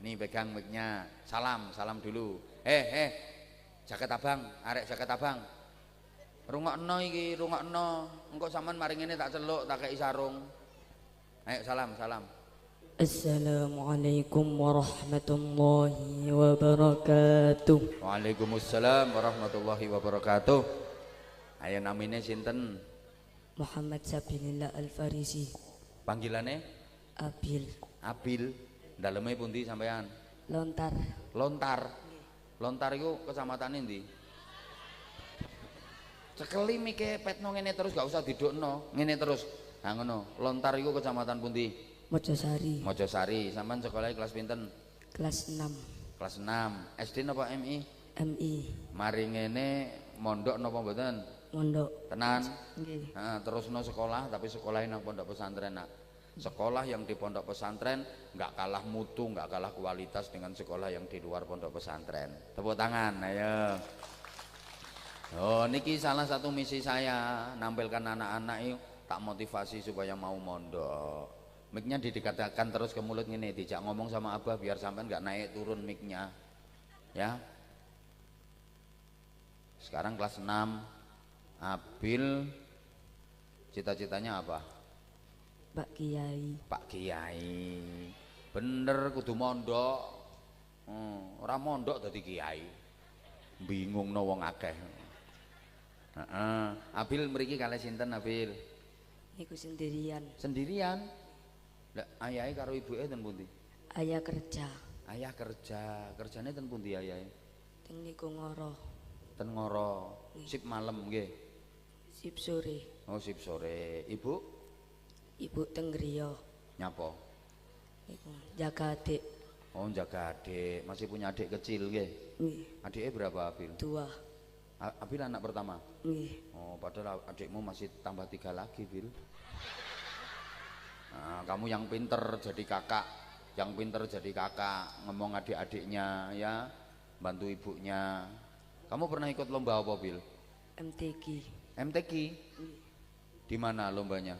Nih pegang mic-nya. Salam dulu. Jaket abang, arek jaket abang. Rungokno iki, rungokno. Engko sampean mari ngene tak celuk, tak kei sarung. Ayo salam. Assalamualaikum warahmatullahi wabarakatuh. Waalaikumsalam warahmatullahi wabarakatuh. Ayo namine sinten? Muhammad Sabilillah Al-Farisi. Panggilane? Abil. Abil. Daleme pundi sampean? Lontar. Lontar iku kecamatan endi? Cekeli mike petno ngene terus gak usah didukno, ngene terus. Ha ngono. Lontar iku kecamatan pundi? Mojosari. Mojosari. Sampean sekolah kelas pinten? Kelas 6. Kelas 6. SD napa MI? MI. Mari ngene mondok napa mboten? Mondok. Tenan? Nggih. Terusno sekolah tapi sekolahnya nang pondok pesantren nak. Sekolah yang di pondok pesantren nggak kalah mutu, nggak kalah kualitas dengan sekolah yang di luar pondok pesantren. Tepuk tangan, ayo. Oh, niki salah satu misi saya, nampilkan anak-anak itu tak motivasi supaya mau mondok. Mic-nya didekatkan terus ke mulut gini, dijak ngomong sama abah biar sampai nggak naik turun mic-nya. Ya. Sekarang kelas 6. Abil cita-citanya apa? Pak Kiai. Pak Kiai. Bener kudu mondok. Ora mondok dadi kiai. Bingung no wong akeh. Abil mriki kalih sinten Abil? Niku sendirian. Sendirian. Lah ayahe karo ibuke ten pundi? Ayah kerja. Ayah kerja. Kerjane ten pundi ayahe? Teng niku Ngoro. Ten Ngoro. Sip malam nggih. Sip sore. Oh sip sore. Ibu? Ibu teng griya. Nyapa? Niku jaga adik. Oh jaga adik. Masih punya adik kecil nggih? Nggih. Adiknya berapa Abil? 2. Abil anak pertama? Nggih. Oh padahal adikmu masih tambah 3 lagi Bil. Nah, kamu yang pinter jadi kakak, ngomong adik-adiknya ya, bantu ibunya. Kamu pernah ikut lomba apa Bil? MTQ. MTQ? Di mana lombanya?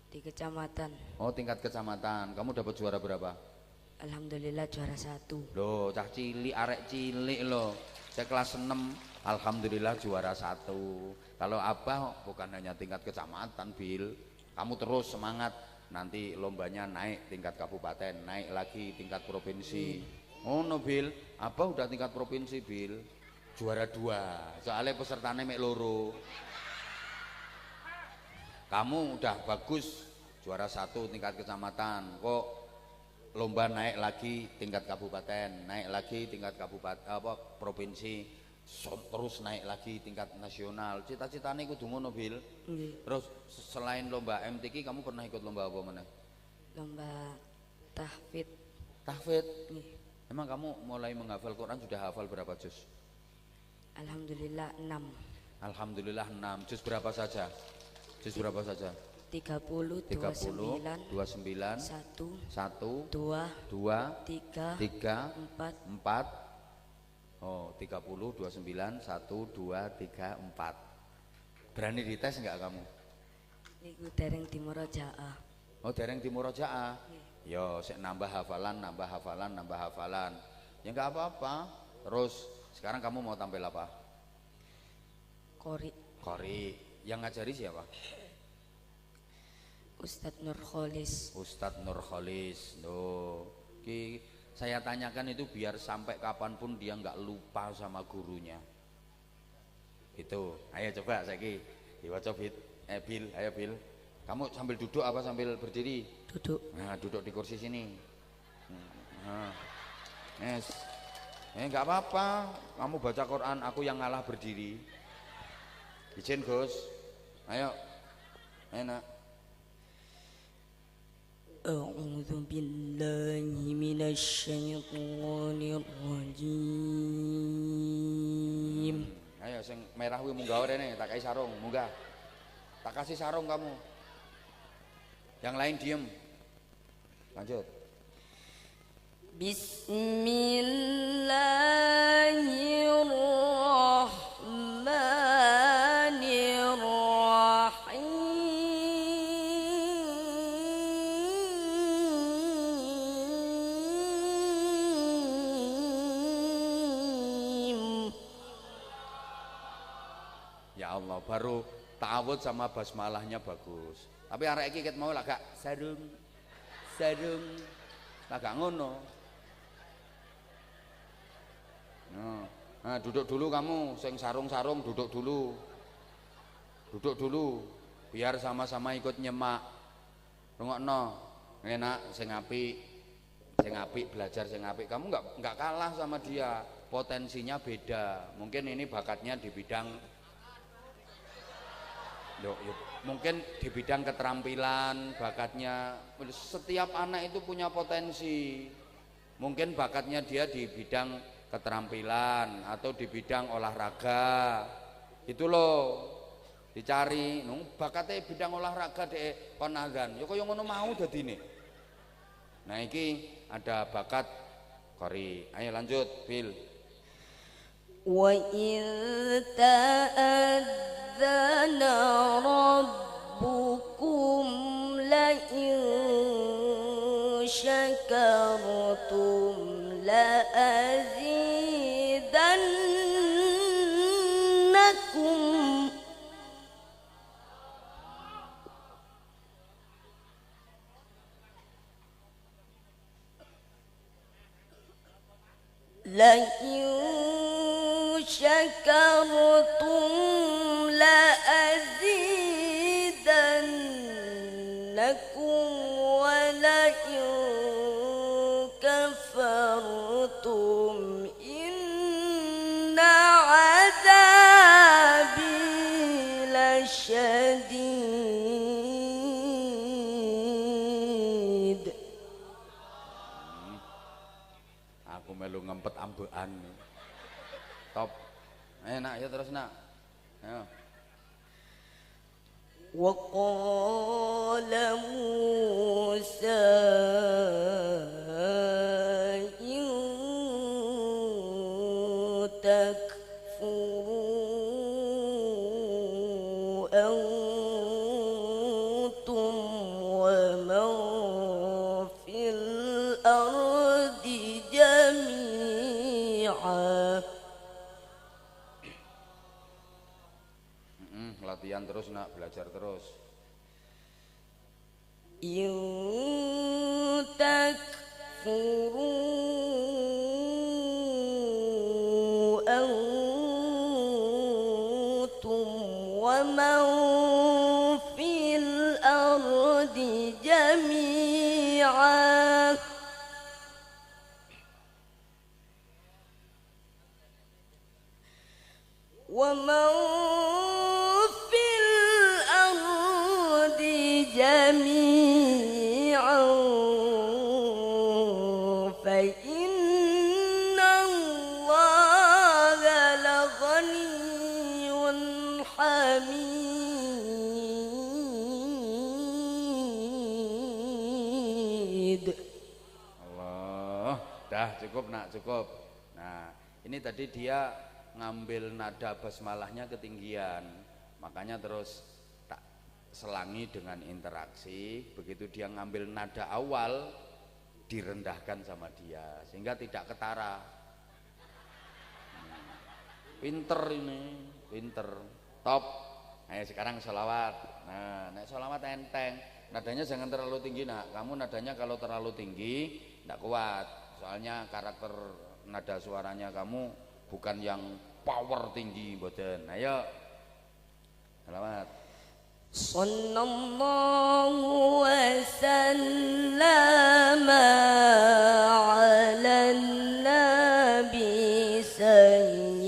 Di kecamatan. Oh tingkat kecamatan. Kamu dapat juara berapa? Alhamdulillah juara 1. Loh cah cilik, arek cilik loh. Saya kelas 6, alhamdulillah juara 1. Kalau abah bukan hanya tingkat kecamatan Bil, kamu terus semangat, nanti lombanya naik tingkat kabupaten, naik lagi tingkat provinsi. Oh no Bil, abah udah tingkat provinsi Bil, juara 2, soalnya pesertanya mek loro. Kamu udah bagus, juara 1 tingkat kecamatan, kok lomba naik lagi tingkat kabupaten, naik lagi tingkat provinsi, terus naik lagi tingkat nasional. Cita-citane kudu ngono Bil. Terus selain lomba MTQ kamu pernah ikut lomba apa mana? Lomba tahfidz. Tahfidz. Emang kamu mulai menghafal Quran sudah hafal berapa juz? Alhamdulillah 6. Alhamdulillah 6. Juz berapa saja? Juz berapa saja? 30, 29, 1, 1, 2, 3, 4. 4. Oh 30, 29, 1, 2, 3, 4. Berani dites enggak kamu? Niku dereng dimurojaah. Oh dereng dimurojaah. Yo sik nambah hafalan. Ya enggak apa-apa. Terus sekarang kamu mau tampil apa? Qori. Yang ngajari siapa? Ustadz Nurkholis. Ustadz Nurkholis. Loh, saya tanyakan itu biar sampai kapanpun dia nggak lupa sama gurunya. Itu. Ayo coba saiki. Diwaca Bil, ayo Bil. Kamu sambil duduk apa sambil berdiri? Duduk. Nah, duduk di kursi sini. Nah. Yes. Nggak apa-apa. Kamu baca Quran, aku yang ngalah berdiri. Izin Gus. Ayo. Enak. A'udzu billahi minasyaitonir rajim. Ayo sing merah kuwi munggah rene, tak kasih sarung, munggah. Tak kasih sarung kamu. Yang lain diem. Lanjut. Ya Allah, baru ta'awud sama basmalahnya bagus. Tapi arek iki ket mau lagak sarung lagak ngono. Nah, duduk dulu kamu, sing sarung-sarung duduk dulu. Duduk dulu biar sama-sama ikut nyemak. Rungokno, enak sing apik belajar sing apik. Kamu enggak kalah sama dia. Potensinya beda. Mungkin ini bakatnya di bidang mungkin di bidang keterampilan, bakatnya. Setiap anak itu punya potensi. Mungkin bakatnya dia di bidang keterampilan atau di bidang olahraga. Itu loh dicari. Bakatnya bidang olahraga dek kon azan. Ya kaya ngono mau dadine. Nah iki ada bakat qori. Ayo lanjut, Bil. Wa in ta'adzana rabbukum la in syakartum la azidannakum. La in syakartum la azidannakum wa la in kafartum inna azabi lasyadid. Aku melu ngempet ambekan. Top. Nak ya terus nak. Ayo. Wa qala Musa in takfuru antum wa man fil ardi jami'a. Latihan terus nak, belajar terus. In takfuru antum wa man fil ardi jami'a wa man جميعا فإن الله لغني حميد. Allah, dah cukup nak, cukup. Nah, ini tadi dia ngambil nada basmalahnya ketinggian, makanya terus selangi dengan interaksi. Begitu dia ngambil nada awal direndahkan sama dia sehingga tidak ketara. Pinter ini, pinter, top. Ayo sekarang sholawat. Nah, nek sholawat enteng, nadanya jangan terlalu tinggi nak. Kamu nadanya kalau terlalu tinggi tidak kuat, soalnya karakter nada suaranya kamu bukan yang power tinggi, boten. Ayo sholawat. Sallallahu wa sallama ala nabi sayyidina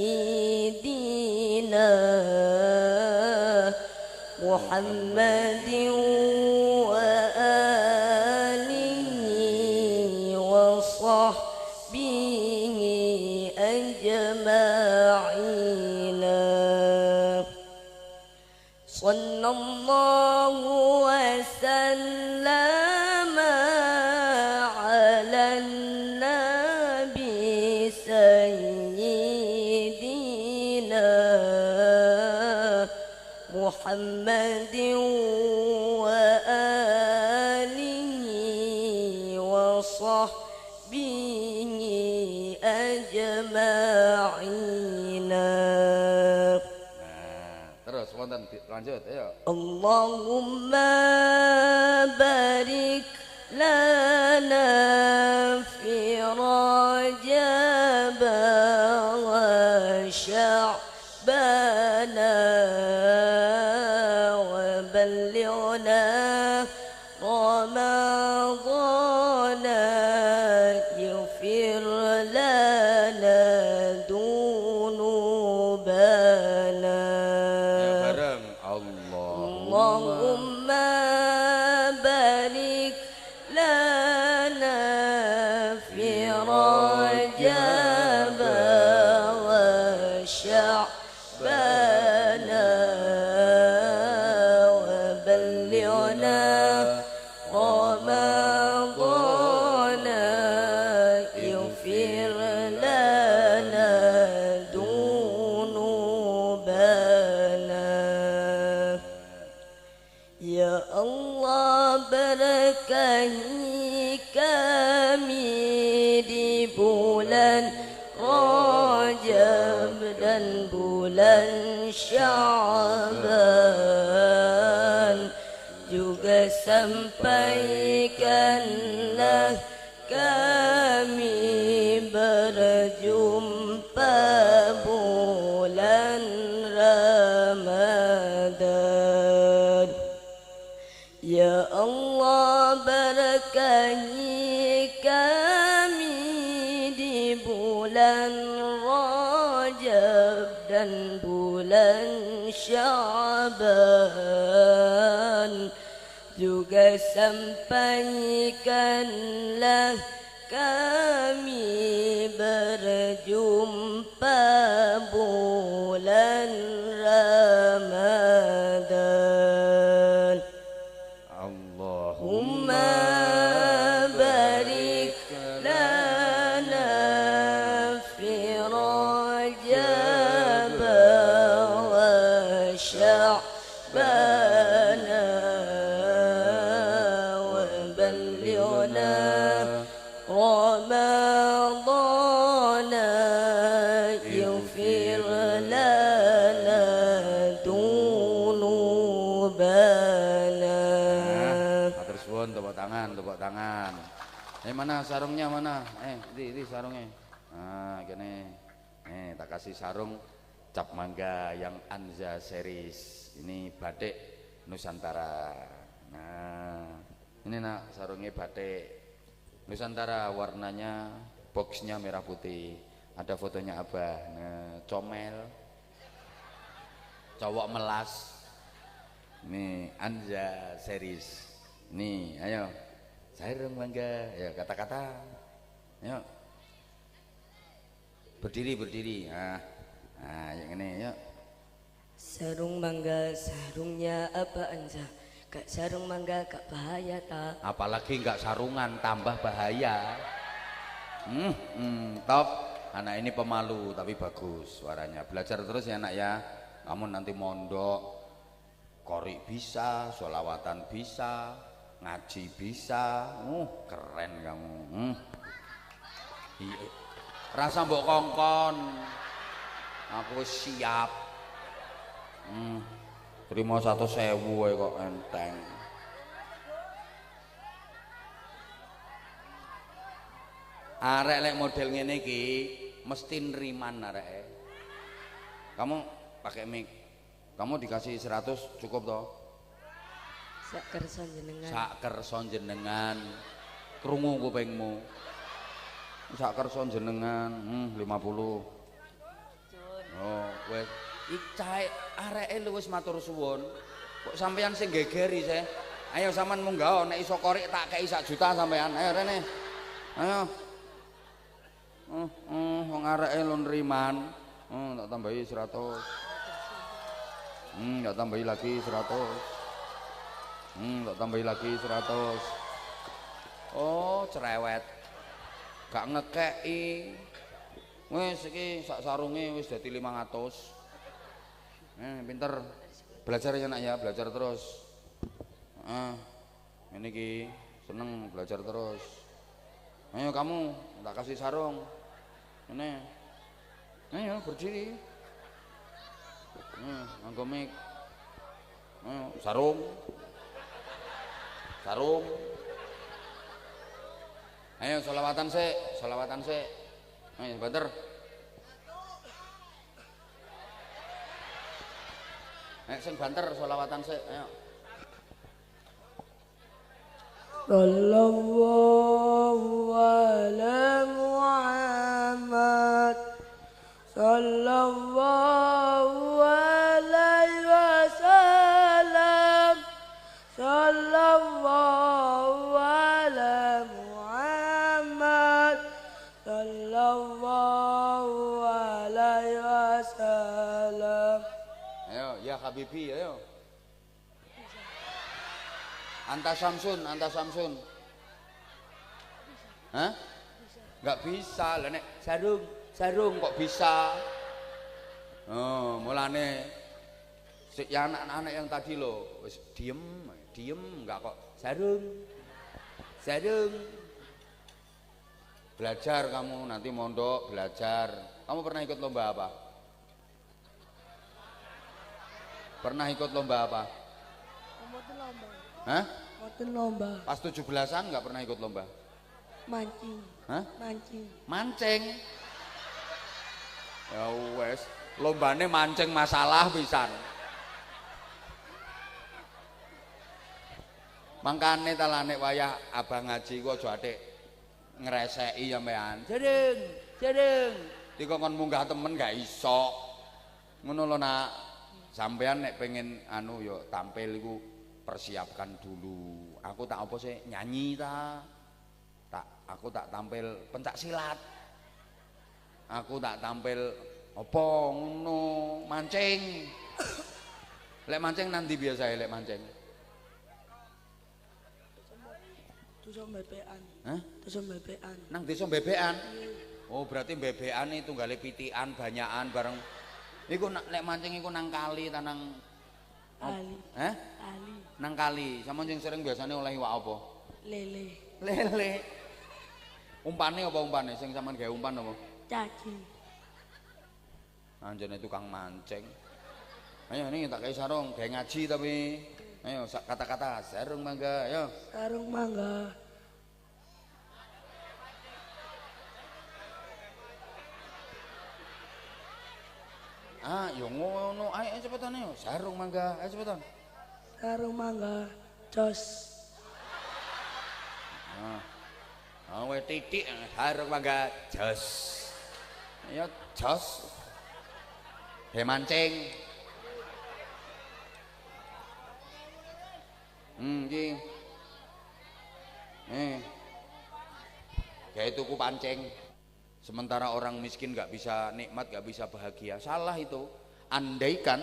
Muhammadin wa alihi wa sahbihi ajma'ina. Sallallahu wa sallama ala nabi sayyidina Muhammadin wa alihi wa sahbihi ajma'ina. Terus wonten lanjut ayo. Allahumma barik lana fi Rajab wa Sya'ban wa ballighna Ramadan yaghfir lana dunubana. Ya bareng Allahumma Allahumma barik lana fi Rajab wa Sya'ban wa ballighna Ramadan yaghfir lana dunubana. Ya Allah, berkahi kami di bulan Rajab dan bulan Sya'ban, juga sampaikanlah kami berjumpa bulan Ramadan. Ya Allah, berkahi kami di bulan Rajab dan bulan Sya'ban, juga sampaikanlah kami berjumpa bulan Ramadan. Allahumma barik lana fi Rajab wa Sya'ban wa ballighna Ramadan yaghfir lana dunubana. Matur suwun, tepuk tangan. Mana sarungnya mana? Di sarungnya. Nah, gini. Tak kasih sarung cap mangga yang Anza series. Ini batik Nusantara. Nah, ini nak sarungnya batik Nusantara, warnanya boxnya merah putih. Ada fotonya Abah. Nah, comel. Cowok melas. Ini Anza series. Nih, ayo. Sarung mangga, ya kata-kata. Ayo. Berdiri. Nah, yang ini, yuk. Sarung mangga, sarungnya apa Anza? Kak sarung mangga, kak bahaya tak? Apalagi nggak sarungan, tambah bahaya. Top. Anak ini pemalu tapi bagus suaranya. Belajar terus ya anak ya. Kamu nanti mondok, qorik bisa, sholawatan bisa, ngaji bisa. Keren kamu. Rasa mbok kongkon. Aku siap. Terima 100.000 kok enteng. Arek lek model ngene iki mesti nriman arek. Kamu pakai mic. Kamu dikasih 100 cukup toh? Sak kerson jenengan. Sak kerson jenengan. Krungu kupingmu. Sak kerson jenengan 50. Oh, wes Icai areke lu wis matur suwun. Kok sampean sing gegeri sih? Ayo sampean munggah nek iso korik tak kei 1 juta sampean. Ayo rene. Ayo. Wong areke lu nriman. Tak tambahi 100. Tak tambahi lagi 100. Tak tambahi lagi 100. Oh, cerewet. Gak ngekeki. Wis iki sak sarunge wis dadi 500. Pinter belajar ya nak ya, belajar terus. Ini ki seneng belajar terus. Ayo kamu tak kasih sarung. Ini, ayo berdiri. Nganggo mic. Sarung. Sarung. Ayo selawatan sik, selawatan sik. Ayo banter. Sing banter selawatan sik, ayo. Sallallahu ala Muhammad. Sallallahu alaihi wasallam. Sallallahu ala Muhammad. Sallallahu alaihi wasallam. Ayo, ya Habibi, ayo. Anta Samsun, Anta Samsun. Hah? Enggak bisa, lah nek sarung, sarung kok bisa. Oh, mulane ya anak-anak yang tadi loh, wis diem, enggak kok sarung. Sarung. Belajar kamu nanti mondok, belajar. Kamu pernah ikut lomba apa? Pernah ikut lomba apa? Lomba. Hah? Waktu lomba. Pas 17-an nggak pernah ikut lomba? Mancing. Hah? Mancing. Mancing. Ya wes, lombane mancing masalah pisan. Mangkane talane wayah abang ngaji ku aja atik ngreseki sampean. Jedeng, jedeng. Dikongkon munggah temen gak iso. Ngono lho nak. Sampean nek pengen anu yo tampil iku persiapkan dulu. Aku tak apa sih nyanyi aku tak tampil pencak silat. Aku tak tampil apa ngono mancing. Lek mancing nanti biasa lek mancing. Desa bebekan. Hah? Desa bebekan. Nang desa bebekan. Oh, berarti bebekan itu tunggale pitikan banyakan bareng. Iku lek mancing iku nang kali ta nang Ali. Hah? Ali. Nang kali. Sama sing sering biasanya oleh iwak apa? Lele. Lele. Umpane apa umpane? Sing sampean gawe umpan apa? Cacing. Anjene tukang mancing. Ayo nih tak kayak sarung, kayak ngaji tapi. Ayo kata-kata sarung mangga, ayo. Sarung mangga. Ah, yo ngono, ayo cepetan ayo. Sarung mangga, ayo cepetan. Sarung mangga. Jos. We titik sarung mangga jos. Ya jos. He mancing. Iki. Kayak tuku pancing. Sementara orang miskin nggak bisa nikmat, nggak bisa bahagia. Salah itu. Andaikan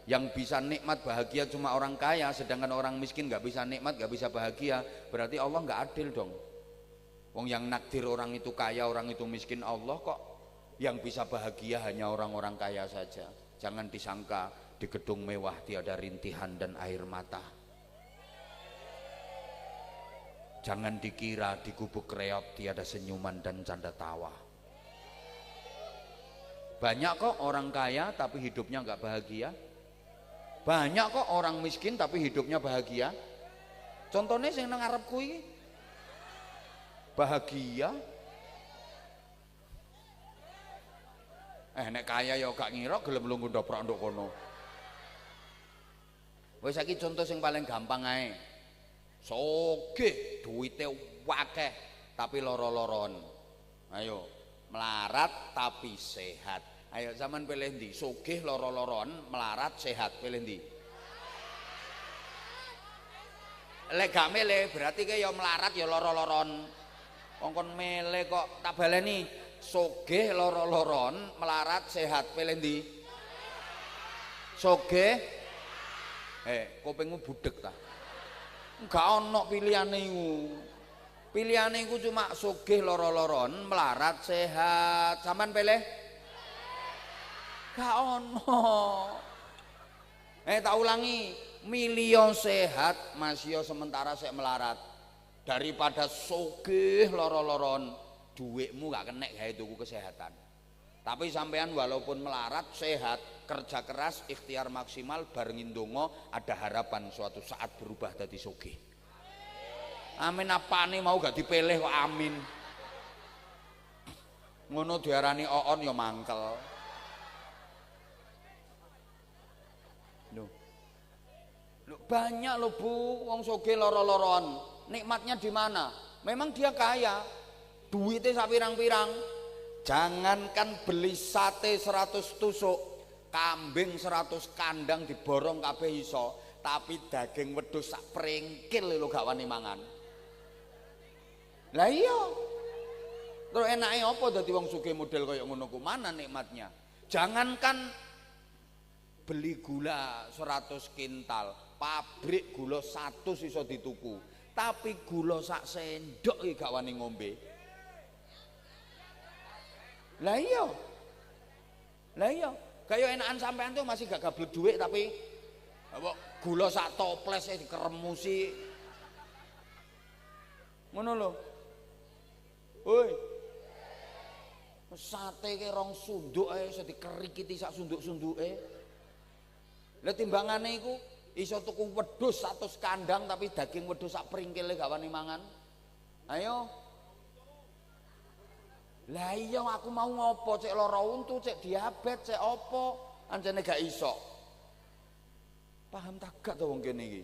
yang bisa nikmat bahagia cuma orang kaya, sedangkan orang miskin nggak bisa nikmat, nggak bisa bahagia, berarti Allah nggak adil dong. Wong yang nakdir orang itu kaya, orang itu miskin, Allah kok yang bisa bahagia hanya orang-orang kaya saja. Jangan disangka di gedung mewah tiada rintihan dan air mata. Jangan dikira di gubuk reok tiada senyuman dan canda tawa. Banyak kok orang kaya tapi hidupnya nggak bahagia. Banyak kok orang miskin tapi hidupnya bahagia. Contohnya sing nang ngarepku iki bahagia. Nek kaya ya gak ngira gelem lungo ndoprak ndok kono. Wis saiki contoh sing paling gampang ae. Sogih duwite akeh tapi loro-loron. Ayo, melarat tapi sehat. Ayo sampean pilih ndi? Sogih loro-loron, melarat sehat, pilih ndi? Lek gak milih berarti ke ya melarat ya loro-loron. Wong kon milih kok tak baleni. Sogih loro-loron, melarat sehat, pilih ndi? Sogih. Kupingmu budek ta? Enggak ono pilihane iku. Pilihane iku cuma sugih loro-loron, melarat sehat. Sampean pilih? Gak ono. Tak ulangi, milio sehat masih sementara sek melarat. Daripada sugih loro-loron, duitmu gak kena gawe tuku kesehatan. Tapi sampean walaupun melarat, sehat, kerja keras, ikhtiar maksimal, barengin donga, ada harapan suatu saat berubah dadi sugih. Amin apane mau gak dipilih kok amin. Ngono diarani oon ya mangkel. Loh, banyak loh Bu, wong sugih loro-loroan. Nikmatnya di mana? Memang dia kaya, duitnya sak pirang-pirang. Jangankan beli sate 100 tusuk, kambing 100 kandang diborong kabeh iso, tapi daging wedhus sak prengkil lho gak wani mangan. Lah iya. Terus enake apa dadi wong sugih model kaya ngono ku? Mana nikmatnya? Jangankan beli gula 100 kintal, pabrik gula 100 iso dituku, tapi gula sak sendok iki gak wani ngombe. Lah iya. Lah iya, kaya enakan sampean tuh masih gak gablek duit tapi apa gula sak toples dikeremusi. Ngono lho. Woi. Sate ke rong sunduk ae iso dikerikiti sak sunduk-sunduke. Lah timbangane iku iso tuku wedhus 100 kandang tapi daging wedhus sak pringkile gak wani mangan. Ayo. Lah iya aku mau ngopo cek lara untu, cek diabetes, cek apa anjane gak iso. Paham tak gak to wong kene iki?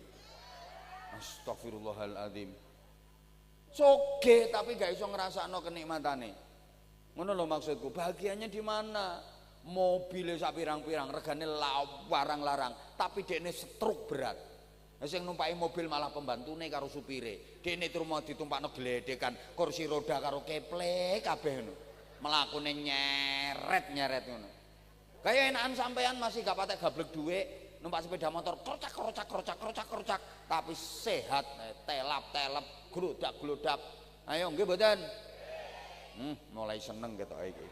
Astagfirullahaladzim. Soge tapi gak iso ngrasakno kenikmatane. Ngono lho maksudku. Bahagianya di mana? Mobilnya sak pirang-pirang, regane larang-larang, tapi dekne stroke berat. Sing numpaki mobil malah pembantune karo supire. Dekne trimo ditumpakno gledekan, kursi roda karo keplek kabeh ngono. Mlakune nyeret ngono. Kaya enakan sampean masih gak patek gablek dhuwit, numpak sepeda motor krocak, tapi sehat, telap-telep, glodak-glodak. Ayo nggih mboten? Mulai seneng ketok iki.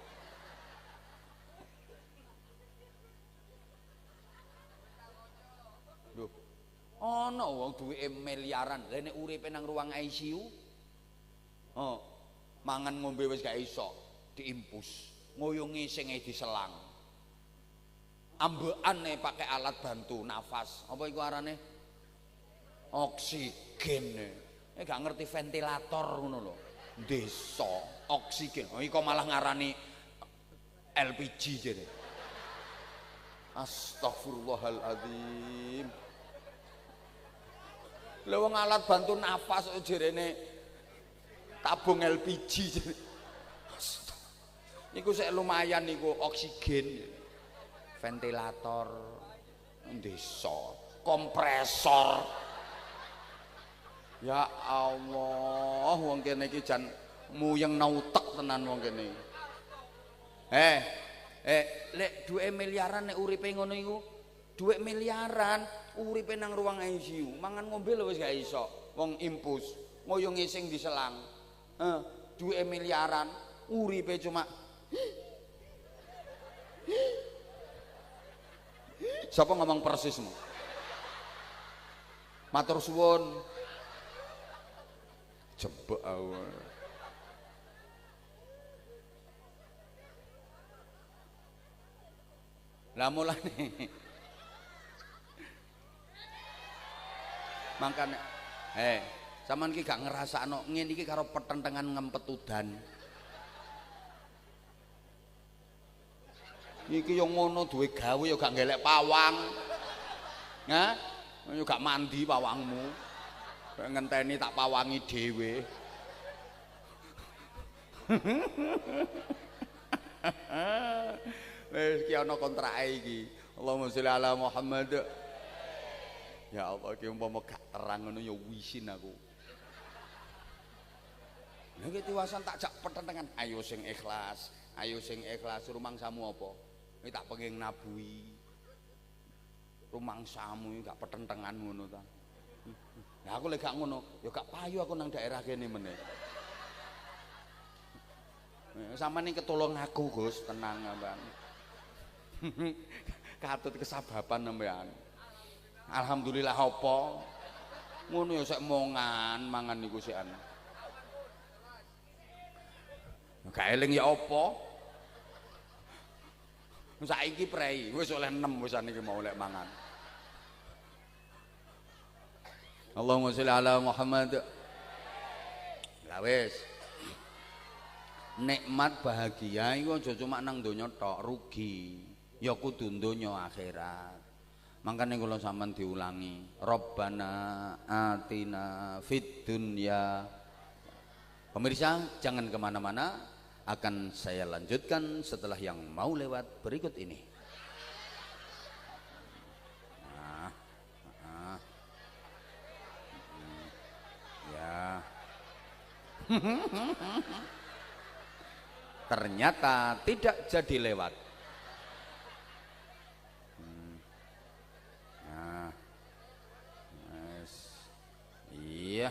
Lho, ana wong duwike miliaran, lha nek uripe nang ruang ICU, mangan ngombe wis gak iso, diimpus, ngoyongi sing diselang. Ambekane pakai alat bantu nafas. Apa iku arane? Oksigen. Gak ngerti ventilator ngono lho. Desa, oksigen. Iku malah ngarani LPG jere. Astagfirullahaladzim. Lha wong alat bantu nafas jerene tabung LPG jere. Niku sik lumayan niku oksigen. Ventilator desa, kompresor. Ya Allah, wong kene iki jan muyeng nautek tenan wong kene. Lek duwe miliaran nek uripe ngono iku, duwe miliaran uripe nang ruang ICU, mangan ngombe lho wis gak iso. Wong impus, ngoyongi sing diselang. Duwe miliaran uripe cuma Siapa ngomong persismu? Matur suwun. Jebek awak. Lah mulane mangkane sampean iki gak ngrasakno ngene iki karo petentengan ngempet udan. Iki yo ngono duwe gawe yo gak ngelek pawang. Hah? Yo gak mandi pawangmu. Ngenteni tak pawangi dhewe. Wis ki ana kontrake iki. Allahumma sholli ala Muhammad. Ya Allah ki umpama gak terang ngono ya wisin aku. Lha iki tiwasan tak jak petentengan. Ayo sing ikhlas. Ayo sing ikhlas rumangsamu apa? Iki tak pengin nabuhi. Rumangsamu iki gak petentengan ngono ta. Nah aku lek gak ngono, ya gak payu aku nang daerah kene meneh. Sampeyan iki ketulung aku, Gus, tenang sampean. Katut kesababan sampean. Alhamdulillah apa? Ngono ya sik mangan niku sikan. Gak eling ya apa? Saiki prei wis oleh 6 wisan iki mau lek mangan. Allahumma sholli ala Muhammad. Lah wis. Nikmat bahagia iku aja cuma nang donya tok, rugi. Ya kudu donya akhirat. Makanya kalau sampean diulangi, Rabbana atina fid dunya. Pemirsa jangan kemana-mana, akan saya lanjutkan setelah yang mau lewat berikut ini. Ya. Ternyata tidak jadi lewat. Iya,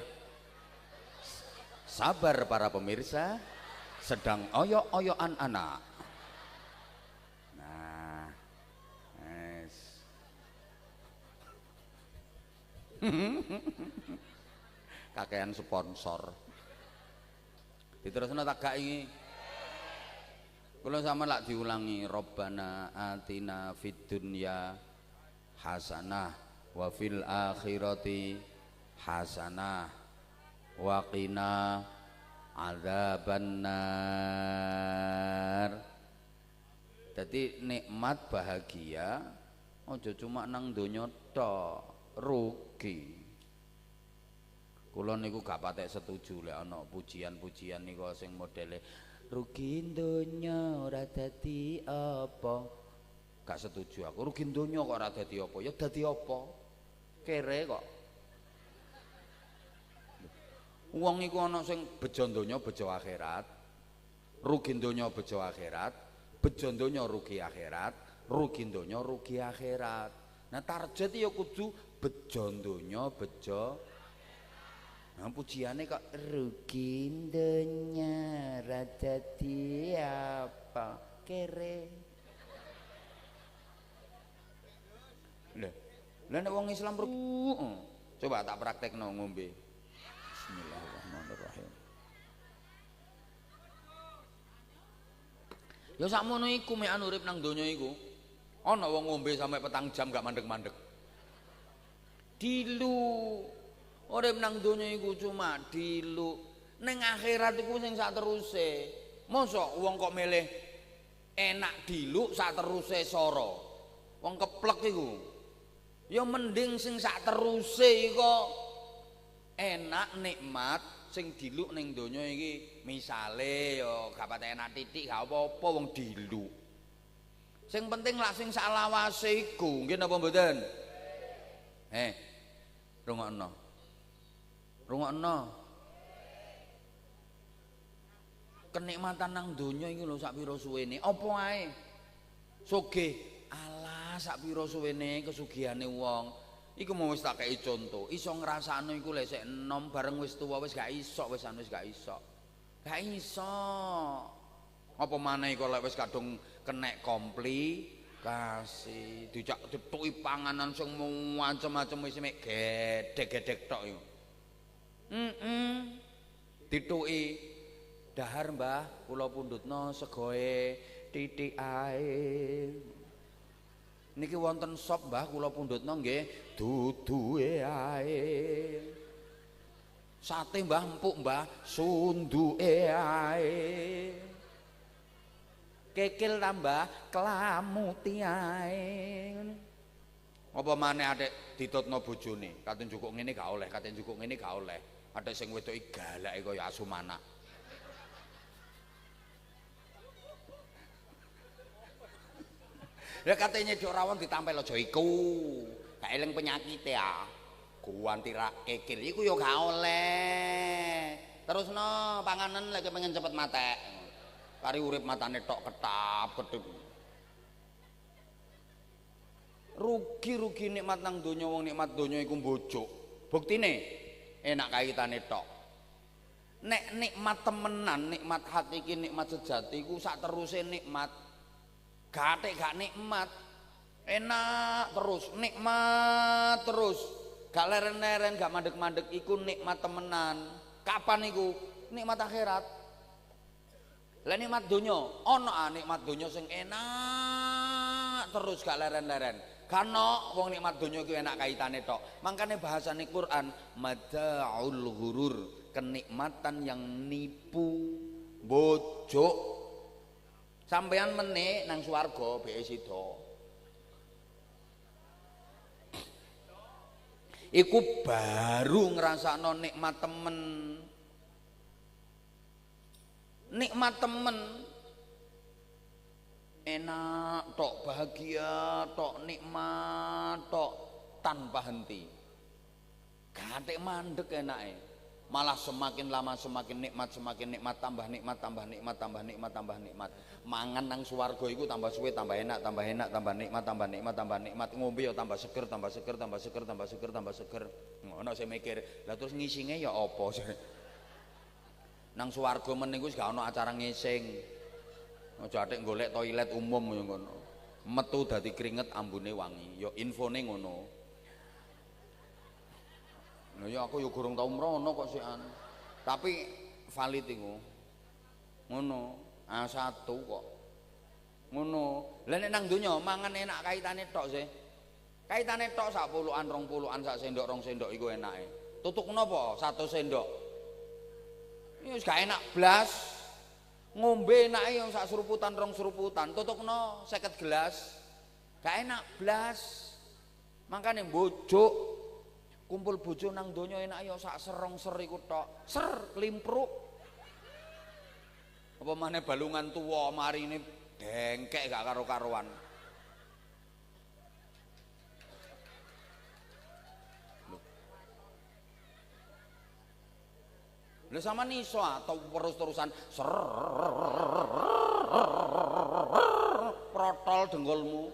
sabar para pemirsa, sedang oyok-oyokan anak. Nah, yes. Kakean sponsor. Diterusno tak gak iki. Kula sama lak diulangi, Rabbana atina fid dunya hasanah wa fil akhirati hasanah wa qina adzabannar. Dadi nikmat bahagia aja cuma nang donya tok, rugi. Kula niku gak patek setuju lek ana pujian-pujian niku sing modele rugi donya ora dadi apa. Gak setuju aku, rugi donya kok ora dadi apa, ya dadi apa? Kere kok. Wong iku ana sing bejo donya bejo akhirat, rugi donya bejo akhirat, bejo donya rugi akhirat, rugi donya rugi akhirat. Nah target ya kudu bejo donya bejo. Nah pujiane kok rugi donya ra dadi apa, kere. Lah nek wong Islam coba tak praktekno ngombe. Bismillahirrahmanirrahim. Ya sakmono iku mek urip nang donya iku. Ana wong ngombe sampai 4 jam gak mandeg-mandeg. Dilu. Urip nang donya iku cuma dilu. Ning akhirat iku sing sak teruse. Mosok wong kok milih enak dilu sak teruse soro. Wong keplek iku. Ya mending sing sak teruse kok enak nikmat sing diluk ning donya iki misale ya gak patek enak titik gak apa-apa wong diluk. Sing penting lak sing salawase iku, nggih napa mboten? Rungokno. Rungokno. Kenikmatan nang donya iki lho sak pira suwene, apa ae. Sugih, alah sak pira suwene kesugihane wong. Iku mau wis tak kei contoh, iso ngrasakno iku lek sik enom bareng wis tuwa wis gak iso, wis gak iso. Gak iso. Apa maneh kok lek wis kadung kenek komplikasi, dijak dituki panganan sing macem-macem wis mek gedhek-gedhek tok iku. Dituki dahar Mbah, kula pundhutno segoe titik ae. Niki wonten sop Mbah kula pundhutno nggih duduhe ae. Sate Mbah empuk Mbah sunduke ae. Kekil tambah klamuti ae. Apa maneh atik ditutno bojone, katen njukuk ngene gak oleh, katen njukuk ngene gak oleh. Atik sing wedoki galake kaya asu manak. Lah katanya dok rawon ditampel aja iku. Gak eling penyakit ya. Guanti rak kekil iku yo gak oleh. Terusno panganan lagi pengen cepet matek. Kari urip matane tok ketap-ketip. Rugi-rugi nikmat nang donya wong nikmat donya iku mbojok. Buktine enak kaitane tok. Nek nikmat temenan, nikmat hati iki nikmat sejati iku sak teruse nikmat. Gatek gak nikmat, enak terus, nikmat terus, gak leren-leren, gak mandek-mandek, iku nikmat temenan. Kapan iku? Nikmat akhirat. Lah nikmat donya, ana nikmat donya sing enak terus gak leren-leren. Karena wong nikmat donya ku enak kaitane tok. Mangkane bahasane Quran madaul ghurur, kenikmatan yang nipu, bojo. Sampeyan meneh nang swarga beke sida. Iku baru ngrasakno nikmat temen. Nikmat temen enak tok, bahagia tok, nikmat tok tanpa henti. Gatek mandek enake. Malah semakin lama semakin nikmat, tambah nikmat, tambah nikmat, tambah nikmat, tambah nikmat. Mangan nang swarga iku tambah suwe tambah enak, tambah enak, tambah nikmat, tambah nikmat, tambah nikmat. Ngombe ya tambah seger, tambah seger, tambah seger, tambah seger, tambah seger. Ngono sing mikir, lah terus ngisinge ya apa sih? Nang swarga men niku wis gak ana acara ngising. Aja atik golek toilet umum ya ngono. Metu dadi keringet ambune wangi. Ya infone ngono. Lha ya aku ya gurung tau mrono kok sikan. Tapi valid iku. Ngono. A1 kok. Ngono. Lah nek nang donya mangan enak kaitane tok sih. Kaitane tok sak puluhan, rong puluhan, sak sendok, rong sendok iku enake. Tutukno apa? 1 sendok. Ini gak enak blas. Ngombe enake yang sak seruputan rong seruputan, tutukno 50 gelas. Gak enak blas. Makane bojo kumpul bojo nang donya enak ya sak serong ser iku tok. Ser klimpruk. Apa maneh balungan tuwa marine dengkek gak karo-karuan. Lah sama iso atau terus-terusan protol dengkulmu.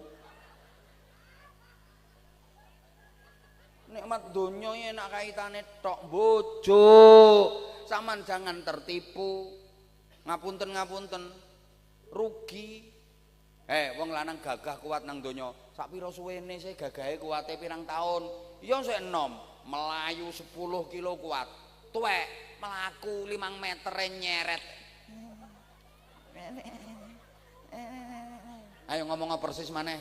Nikmat donya enak kaitane tok bojo. Saman jangan tertipu. Ngapunten rugi. Wong lanang gagah kuat nang donya. Sak pira suwene sih gagahe kuwate pirang taun? Ya sik enom, melayu 10 kilo kuat. Tuwek melaku 5 meter nyeret. Ayo ngomong persis maneh.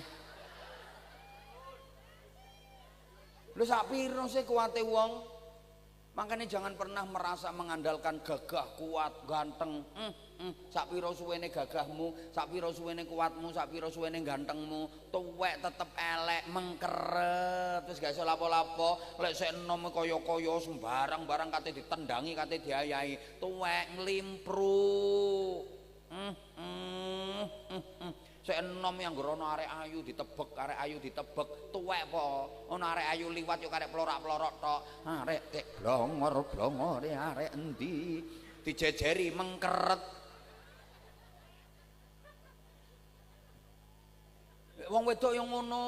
Lho sak pira sih kuwate wong? Makanya jangan pernah merasa mengandalkan gagah, kuat, ganteng. Sak pira suwene gagahmu, sak pira suwene kuatmu, sak pira suwene gantengmu, tuwek tetep elek, mengkeret, terus gak iso lapo-lapo. Lek sik enom kaya-kaya sembarang barang kate ditendangi, kate diayahi, tuwek nglimpruk. Sik enom yang nggono arek ayu ditebek, tuwek po. Ono arek ayu liwat yo karek plorak-plorok tok. Arek kek blongor arek endi? Dijejeri mengkeret. Wong wedok yang ngono,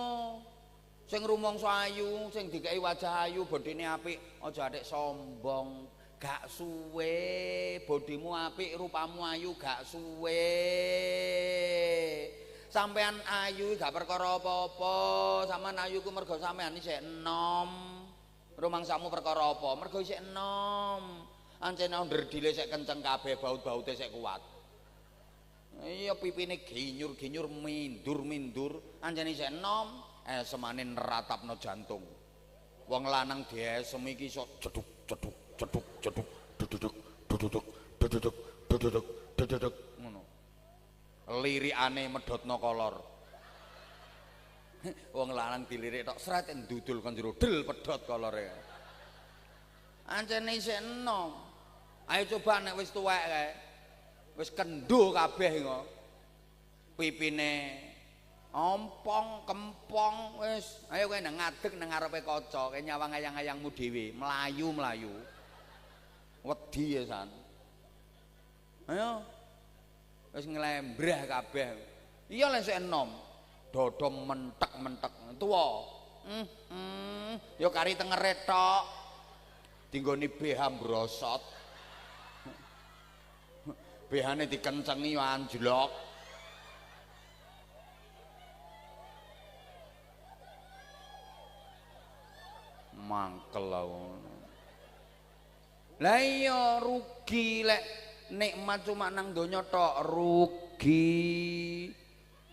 sing rumangsa ayu, sing dikei wajah ayu, bodine apik, aja atik sombong. Gak suwe, bodimu apik, rupamu ayu, gak suwe. Sampean ayu gak perkara apa-apa, sampean ayu ku mergo sampean isih enom. Rumangsamu perkara apa? Mergo isih enom. Ancene onderdile sik kenceng kabeh, baut-baute sik kuat. Iya pipine ginyur-ginyur mindur-mindur, anjane isih enom, semane neratapno jantung. Wong lanang diesem iki iso jeduk ngono. Lirikane medhotno kolor. Wong lanang dilirik tok sret ndudul kon jero del pedhot kolore. Ancene isih enom. Ayo coba nek wis tuwek kae. Wis kendho kabeh kok. Pipine ompong, kempong wis. Ayo kowe nang ngadeg nang ngarepe kaca, kowe nyawang ayang-ayangmu dhewe, mlayu-mlayu. Wedi ya san. Ayo. Wis nglembrah kabeh. Iya lek sik enom. Dodo mentek-mentek tuwa. Ya kari tengere tok. Dinggoni BH brosot. BH-ne dikencengi yo anjlok. Mangkel ngono. Lah iya rugi lek nikmat cuma nang donya tok, rugi.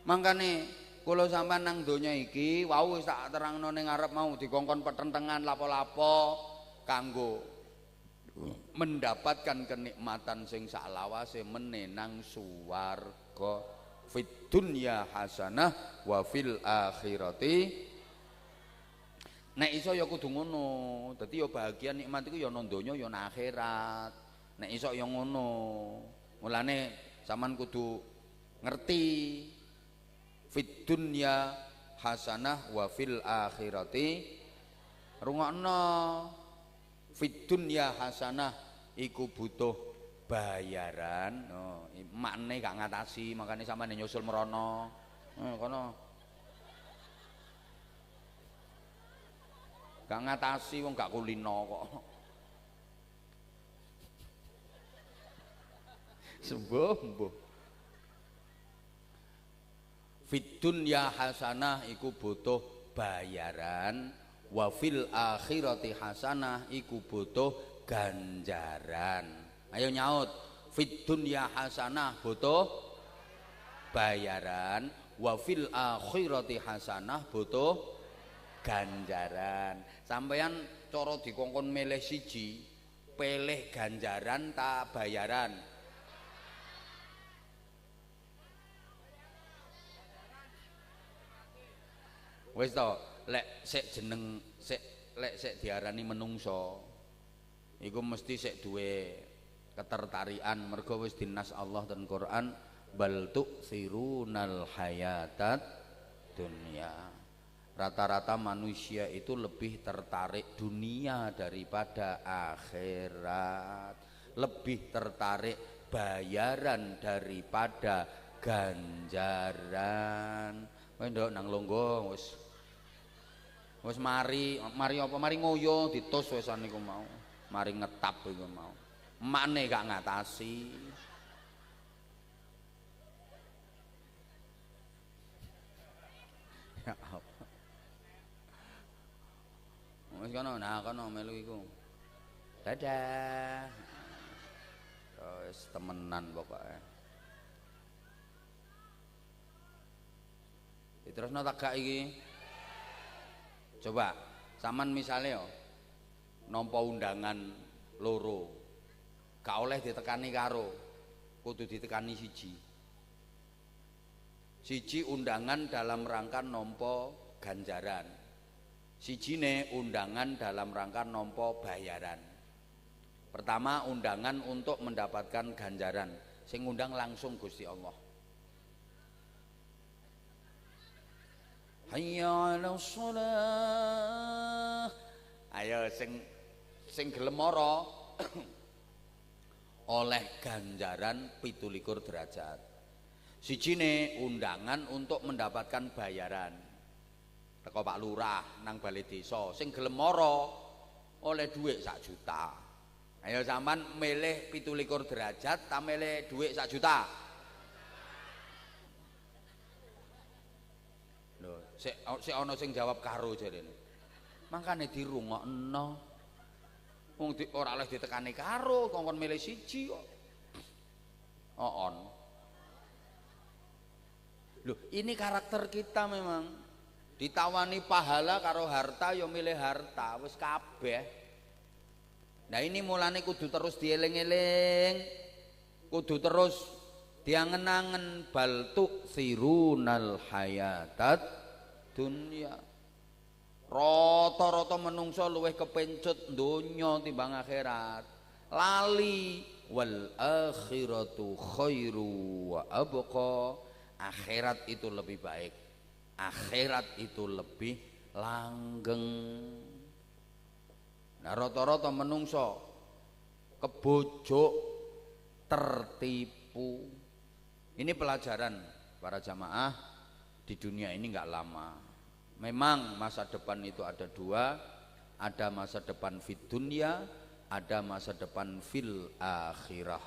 Mangkane kula sampean nang donya iki wau wis tak terangno ning ngarep mau dikongkon petentengan lapo-lapo kanggo mendapatkan kenikmatan sing saklawase menenang suwarga fid dunya hasanah wa fil akhirati. Nek iso ya kudu ngono. Dadi ya bahagia nikmat iku ya nang donya ya nang akhirat. Nek iso ya ngono. Mulane sampean kudu ngerti fid dunya hasanah wa fil akhirati. Rungokno. Fid dunya hasanah iku butuh bayaran. Oh, makne gak ngatasi, makane sampean nyusul merono. Kono gak ngatasi wong gak kulino kok. Sembuh. Fid dunya hasanah iku butuh bayaran, wa fil akhirati hasanah iku butuh ganjaran. Ayo nyaut. Fid dunya hasanah butuh bayaran, wa fil akhirati hasanah butuh ganjaran. Sampeyan cara dikongkon milih siji, pilih ganjaran ta bayaran? Wis to, lek sik jeneng lek sik diarani menungso iku mesti sik duwe ketertarikan, mergo wis dinas Allah dan Quran, bal tu'thirunal hayatat dunya. Rata-rata manusia itu lebih tertarik dunia daripada akhirat, lebih tertarik bayaran daripada ganjaran. Kowe ndok nang longgo wis mari apa mari ngoyo ditus wisan niku mau, mari ngetap iku mau. Makne gak ngatasi. Ya apa? Wis kono, nah kono melu iku. Dadah. Wis temenan pokoke. Diterusno tak gak iki? Coba, sampean misale yo nampa undangan loro. Gak oleh ditekani karo, kudu ditekani siji. Siji undangan dalam rangka nampa ganjaran. Sijine undangan dalam rangka nampa bayaran. Pertama undangan untuk mendapatkan ganjaran, sing ngundang langsung Gusti Allah. Hayya 'alas shalah. Ayo sing gelem mara oleh ganjaran 17 derajat. Sijine undangan untuk mendapatkan bayaran. Teko Pak Lurah nang balai desa, sing gelem mara oleh dhuwit 1 juta. Ayo sampean milih 17 derajat ta milih dhuwit 1 juta? Lho, sik ana sing jawab karo jarene. Mangkane dirungokno. Wong ora oleh ditekani karo, kongkon milih siji kok. On. Loh, ini karakter kita memang. Ditawani pahala karo harta ya milih harta, wis kabeh. Nah ini mulane kudu terus dieling-eling. Kudu terus diangen-angen, bal tu'thirunal hayatat dunya. Rata-rata menungso luwih kepencut donya timbang akhirat. Lali wal akhiratu khairu wa abqa. Akhirat itu lebih baik, akhirat itu lebih langgeng. Nah rata-rata menungso kebojok, tertipu. Ini pelajaran para jamaah, di dunia ini nggak lama. Memang masa depan itu ada dua, ada masa depan fid dunya, ada masa depan fil akhirah.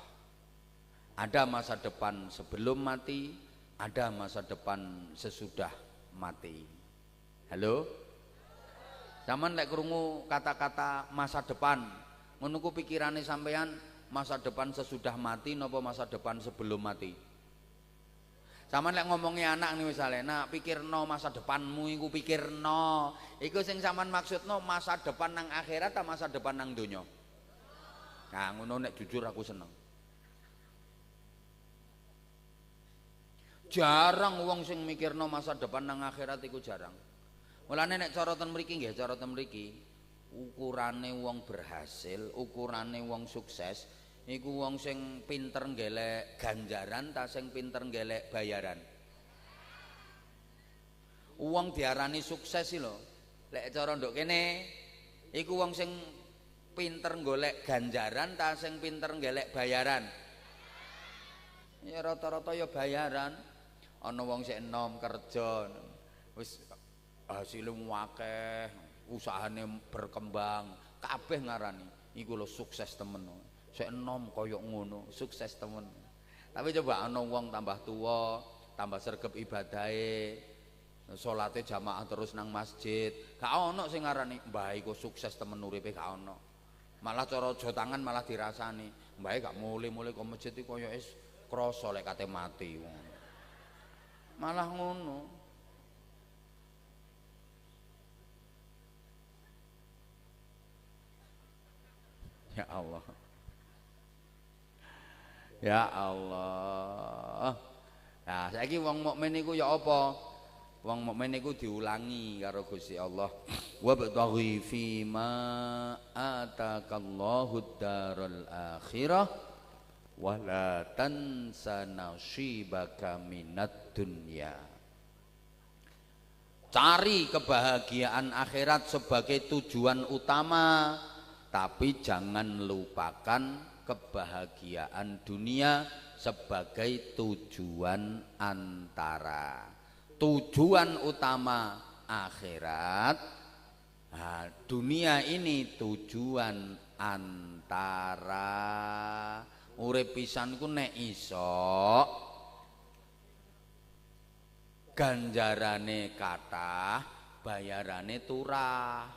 Ada masa depan sebelum mati, ada masa depan sesudah mati. Halo? Zaman lek krungu kata-kata masa depan, ngono ku pikirane sampean masa depan sesudah mati napa masa depan sebelum mati? Sampeyan lek ngomongi anak nih misalnya, nak pikirno masa depanmu iku pikirno. Iku sing sampean maksudno masa depan nang akhirat ta masa depan nang donya? Nah, ngono nek jujur aku seneng. Jarang wong sing mikirno masa depan nang akhirat iku jarang. Mulane nek cara ten mriki nggih, cara ten mriki ukurane wong berhasil, ukurane wong sukses iku wong sing pinter ngelek ganjaran ta sing pinter ngelek bayaran. Wong diarani sukses iki lho. Lek cara nduk kene iku wong sing pinter golek ganjaran ta sing pinter ngelek bayaran. Ya rata-rata ya bayaran. Ana wong sik enom kerja wis hasilé akeh, usahane berkembang, kabeh ngarani iku lho sukses temen. Sik enom kaya ngono, sukses temen. Tapi coba ana wong tambah tuwa, tambah sregep ibadahe, salate jamaah terus nang masjid, gak ana sing ngarani mbah iku sukses temen uripe gak ana. Malah cara aja tangan malah dirasani. Mbah gak mulih-mulih ke masjid iki kaya wis krasa lek kate mati. Malah ngono. Ya Allah. Ya Allah. Nah, saiki wong mukmin iku ya apa? Wong mukmin iku diulangi karo Gusti Allah. Wa bataghi fi ma atakallahu darul akhirah wa la tansa nasibaka minad dunya. Cari kebahagiaan akhirat sebagai tujuan utama, tapi jangan lupakan kebahagiaan dunia sebagai tujuan antara. Tujuan utama akhirat, nah, dunia ini tujuan antara. Urip pisan ku nek iso ganjarane kathah, bayarane turah.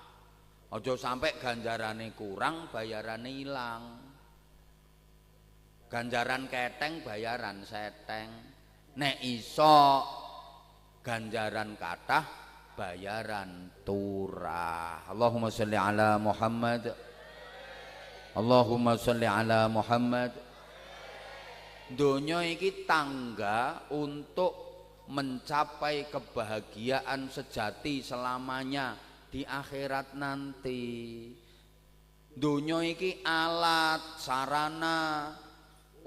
Aja sampai ganjarane kurang, bayarane ilang. Ganjaran keteng, bayaran seteng. Nek iso ganjaran kathah, bayaran turah. Allahumma sholli ala Muhammad. Allahumma sholli ala Muhammad. Donya iki tangga untuk mencapai kebahagiaan sejati selamanya di akhirat nanti. Donya iki alat sarana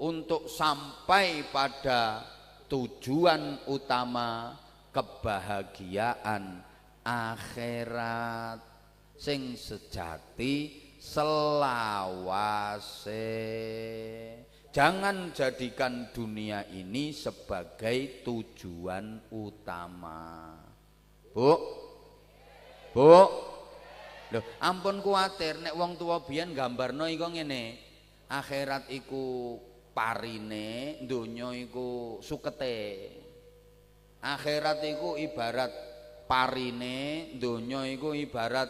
untuk sampai pada tujuan utama kebahagiaan akhirat sing sejati selawase. Jangan jadikan dunia ini sebagai tujuan utama. Bu, loh, ampun kuwatir nek wong tuwa biyen gambarno iku ngene. Akhirat iku parine, donya iku sukete. Akhirat iku ibarat parine, donya iku ibarat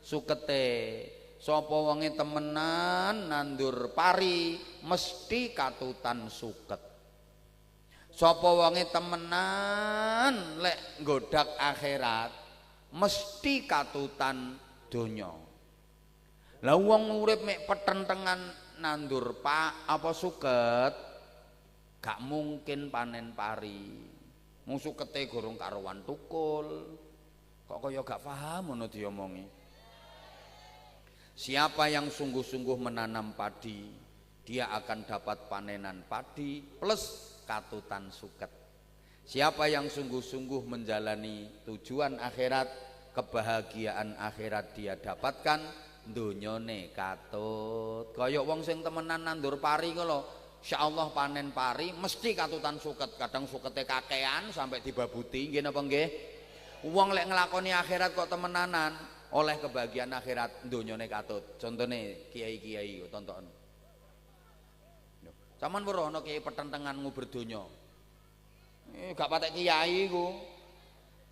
sukete. Sapa wonge temenan nandur pari mesti katutan suket. Sapa wonge temenan lek nggodak akhirat mesti katutan donya. Lah wong urip mek petentengan nandur apa suket gak mungkin panen pari. Mung sukete gorong karuan tukul. Kok kaya gak paham ngono diomongi. Siapa yang sungguh-sungguh menanam padi, dia akan dapat panenan padi plus katutan suket. Siapa yang sungguh-sungguh menjalani tujuan akhirat, kebahagiaan akhirat dia dapatkan, donyane katut. Kaya wong sing temenan nandur pari ku lho, insyaallah panen pari mesti katutan suket. Kadang sukete kakean sampai dibabuti, nggih napa nggih? Wong lek nglakoni akhirat kok temenanan, oleh kebahagiaan akhirat donyane katut. Contone kiai-kiai tonton. Saman weruh ana kiai petentengan nguber donya. Gak patek kiai iku.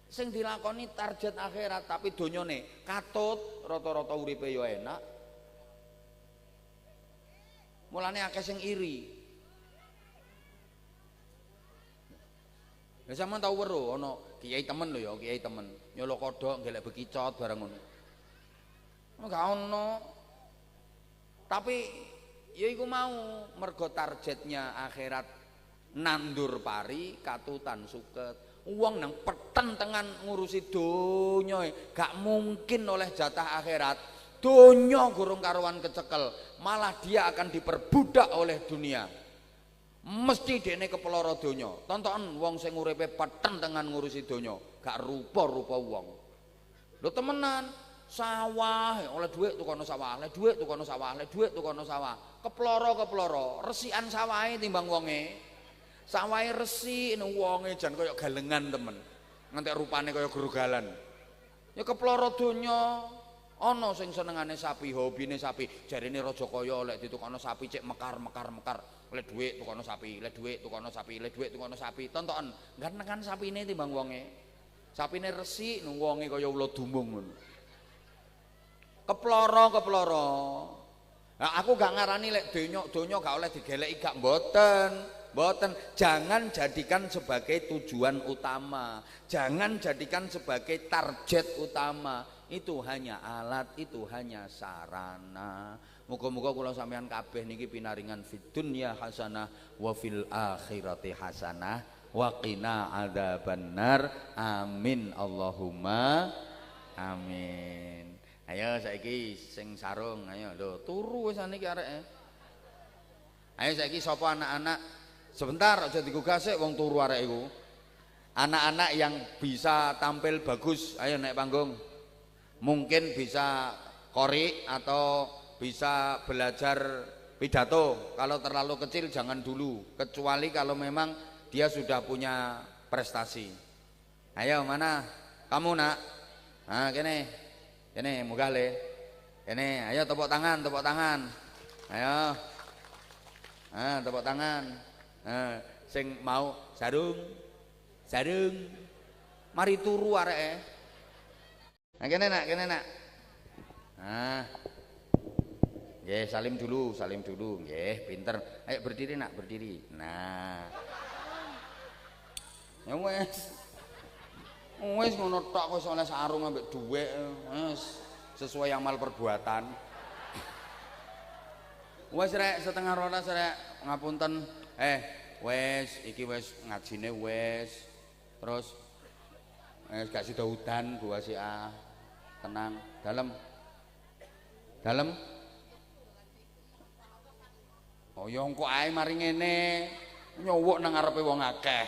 Sing dilakoni target akhirat tapi donyane katut, rata-rata uripe ya enak. Mulane akeh sing iri. Lah sampean tau weruh ana kiai temen lho ya, kiai temen nyolok kodhok golek bekicot barang ngono. Enggak ono. Tapi ya iku mau mergo targetnya akhirat nandur pari katutan suket. Wong nang peten tengan ngurusi donya gak mungkin oleh jatah akhirat. Donya gurung karuan kecekel, malah dia akan diperbudak oleh dunia. Mesti dene kepeloro donya. Tonton wong sing uripe peten tengan ngurusi donya, gak rupa-rupa wong. Lho temenan, sawah oleh dhuwit tukono sawah, oleh dhuwit tukono sawah, oleh dhuwit tukono sawah. Keploro-keploro, resikan sawahe timbang wonge. Sawahe resik wonge jan kaya galengan temen. Ngantek rupane kaya grogalan. Ya keploro donya. Ana sing senengane sapi, hobine sapi. Jarine Rajakaya lek ditukono sapi cek mekar. Oleh dhuwit tukono sapi, oleh dhuwit tukono sapi, oleh dhuwit tukono sapi. Tontokan gantengan sapine timbang wonge. Sapine resik wonge kaya ula dumung ngono. Keploro. Nah, aku gak ngarani lek donya gak oleh digeleki gak mboten. Jangan jadikan sebagai tujuan utama, jangan jadikan sebagai target utama. Itu hanya alat, itu hanya sarana. Muga-muga kula sampeyan kabeh niki pinaringan fid dunya hasanah wa fil akhirati hasanah wa qina adzabannar. Amin Allahumma amin. Ayo saiki sing sarung, ayo lho turu wis niki areke. Ayo saiki sapa anak-anak? Sebentar aja digugah sik wong turu arek iku. Anak-anak yang bisa tampil bagus, ayo naik panggung. Mungkin bisa korek atau bisa belajar pidato. Kalau terlalu kecil jangan dulu, kecuali kalau memang dia sudah punya prestasi. Ayo mana? Kamu nak? Nah, kene munggah le. Kene, ayo tepuk tangan. Ayo. Ah, tepuk tangan. Sing mau sarung mari turu areke. Nah kene nak nah nggih salim dulu nggih pinter. Ayo berdiri nak, berdiri. Nah ya wis ngono tok wis oleh sarung ambek dhuwit wis sesuai amal perbuatan. Wis rek setengah rolas rek ngapunten. Wes iki wes ngajine wes. Terus gak sida udan gua sih tenang. Dalem. Oh ya engko ae mari ngene. Nyowok nang ngarepe wong akeh.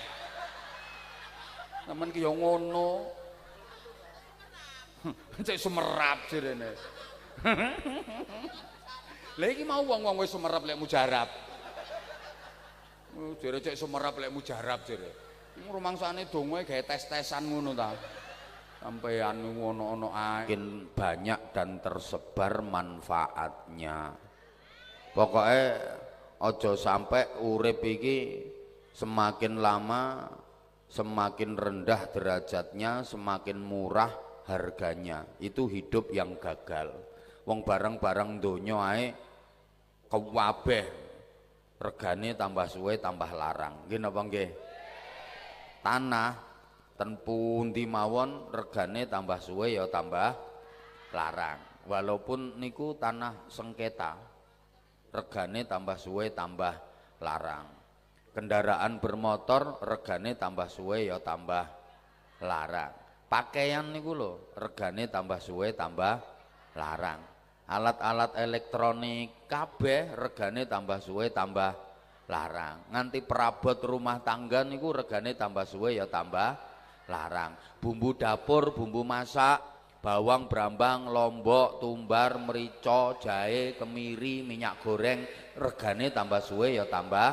Temen ki ya ngono. Cek sumerap jirene. Lah iki mau wong-wong wis sumerap lek mujarab. Jere cek sumerap lek mujarab jere. Rumangsane donga gawe tes-tesan ngono ta. Sampeyan ngono-ono ae. Makin banyak dan tersebar manfaatnya. Pokoke aja sampai urip iki semakin lama semakin rendah derajatnya, semakin murah harganya. Itu hidup yang gagal. Wong barang-barang donya ae kabeh regane tambah suwe tambah larang. Nggih napa nggih? Tanah ten pundi mawon regane tambah suwe ya tambah larang. Walaupun niku tanah sengketa, regane tambah suwe tambah larang. Kendaraan bermotor regane tambah suwe ya tambah larang. Pakaian niku lho, regane tambah suwe tambah larang. Alat-alat elektronik kabeh regane tambah suwe tambah larang. Nganti perabot rumah tangga niku regane tambah suwe ya tambah larang. Bumbu dapur, bumbu masak, bawang, brambang, lombok, tumbar, merica, jahe, kemiri, minyak goreng regane tambah suwe ya tambah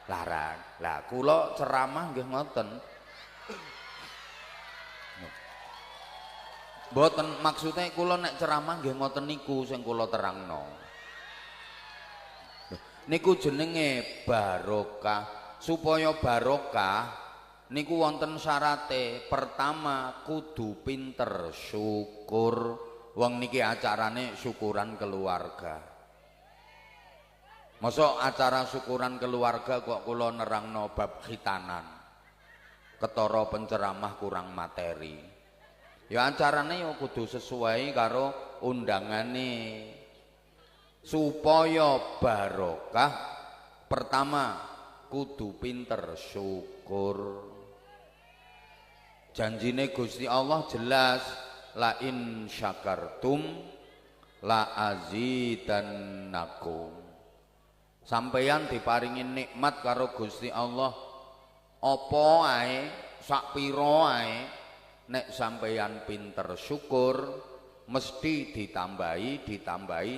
larang. Lah kula ceramah nggih ngoten. Mboten maksudnya kula nek ceramah nggih ngoten niku sing kula terangno. Niku jenenge barokah. Supaya barokah niku wonten syarate. Pertama kudu pinter syukur. Wong niki acarane syukuran keluarga. Mosok acara syukuran keluarga kok kula nerangno bab khitanan. ketara penceramah kurang materi. Ya acarane ya kudu sesuai karo undangane supaya barokah. Pertama kudu pinter syukur. Janjine Gusti Allah jelas, la in syakartum la azidannakum. Sampeyan diparingi nikmat karo Gusti Allah, apa ae sak pira ae, nek sampeyan pinter syukur mesti ditambahi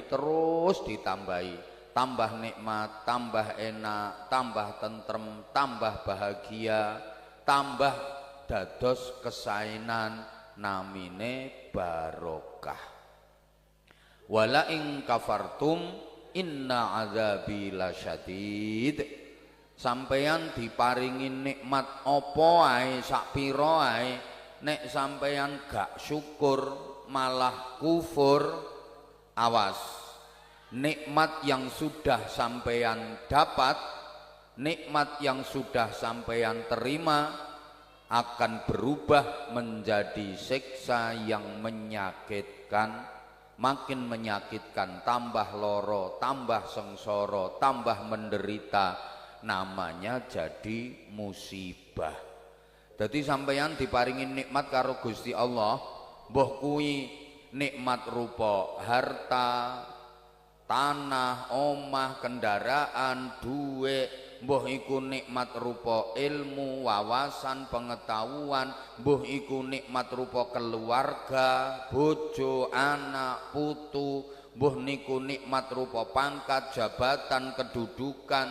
terus ditambahi, tambah nikmat, tambah enak, tambah tentrem, tambah bahagia, tambah dados kesainan, namine barokah. Wala ing kafartum inna azabi lasyadid. Sampeyan diparingi nikmat apa ae sak pira ae, nek sampeyan gak syukur malah kufur, awas. Nikmat yang sudah sampeyan dapat, nikmat yang sudah sampeyan terima akan berubah menjadi siksa yang menyakitkan, makin menyakitkan, tambah loro, tambah sengsara, tambah menderita, namanya jadi musibah. Jadi sampeyan diparingi nikmat karo Gusti Allah, mbah kuwi nikmat rupa harta, tanah, omah, kendaraan, duit, mbah iku nikmat rupa ilmu, wawasan, pengetahuan, mbah iku nikmat rupa keluarga, bojo, anak, putu, mbah niku nikmat rupa pangkat, jabatan, kedudukan,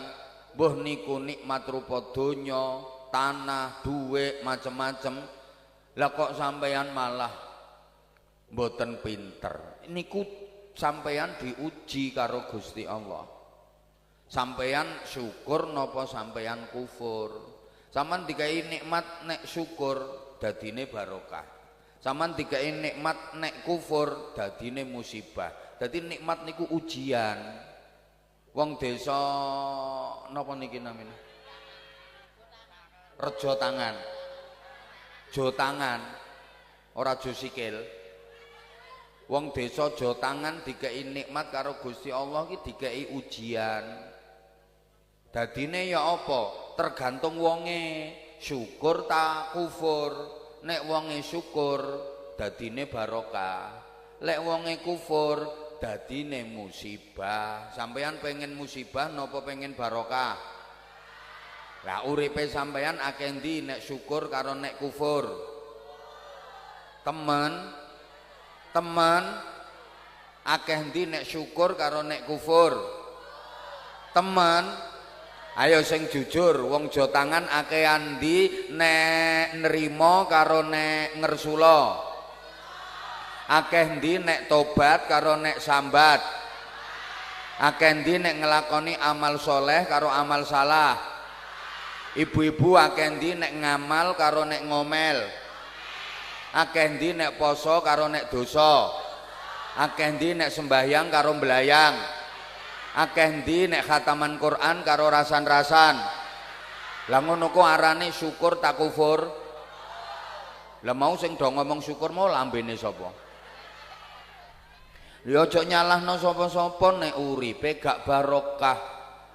mbah niku nikmat rupa donya, tanah, duit, macem-macem. Lah kok sampeyan malah mboten pinter. Niku sampeyan diuji karo Gusti Allah. Sampeyan syukur napa sampeyan kufur? Sampeyan dikai nikmat nek syukur dadine barokah. Sampeyan dikai nikmat nek kufur dadine musibah. Dadi nikmat niku ujian. Wong desa napa niki namine? Rejo tangan. Jo tangan. Ora jo sikil. Wong desa jo tangan dikai nikmat karo Gusti Allah ki dikai ujian. Dadine ya apa? Tergantung wonge, syukur ta kufur. Nek wonge syukur dadine barokah. Lek wonge kufur dadine musibah. Sampeyan pengen musibah napa pengen barokah? Lah uripe sampeyan akeh ndi nek syukur karo nek kufur? Temen akeh ndi nek syukur karo nek kufur? Temen, ayo sing jujur, wong jo tangan akeh andi nek nerima karo nek ngersula? Akeh ndi nek tobat karo nek sambat? Akeh ndi nek ngelakoni amal soleh karo amal salah? Ibu-ibu akeh ndi nek ngamal karo nek ngomel? Akeh ndi nek poso karo nek dosa? Akeh ndi nek sembahyang karo mblayang? Akeh ndi nek khataman Quran karo rasan-rasan? Lah ngono ku arane syukur tak kufur? Lah mau sing do ngomong syukur mau lambene sapa? Ya aja nyalahno sapa-sapa nek uripe gak barokah.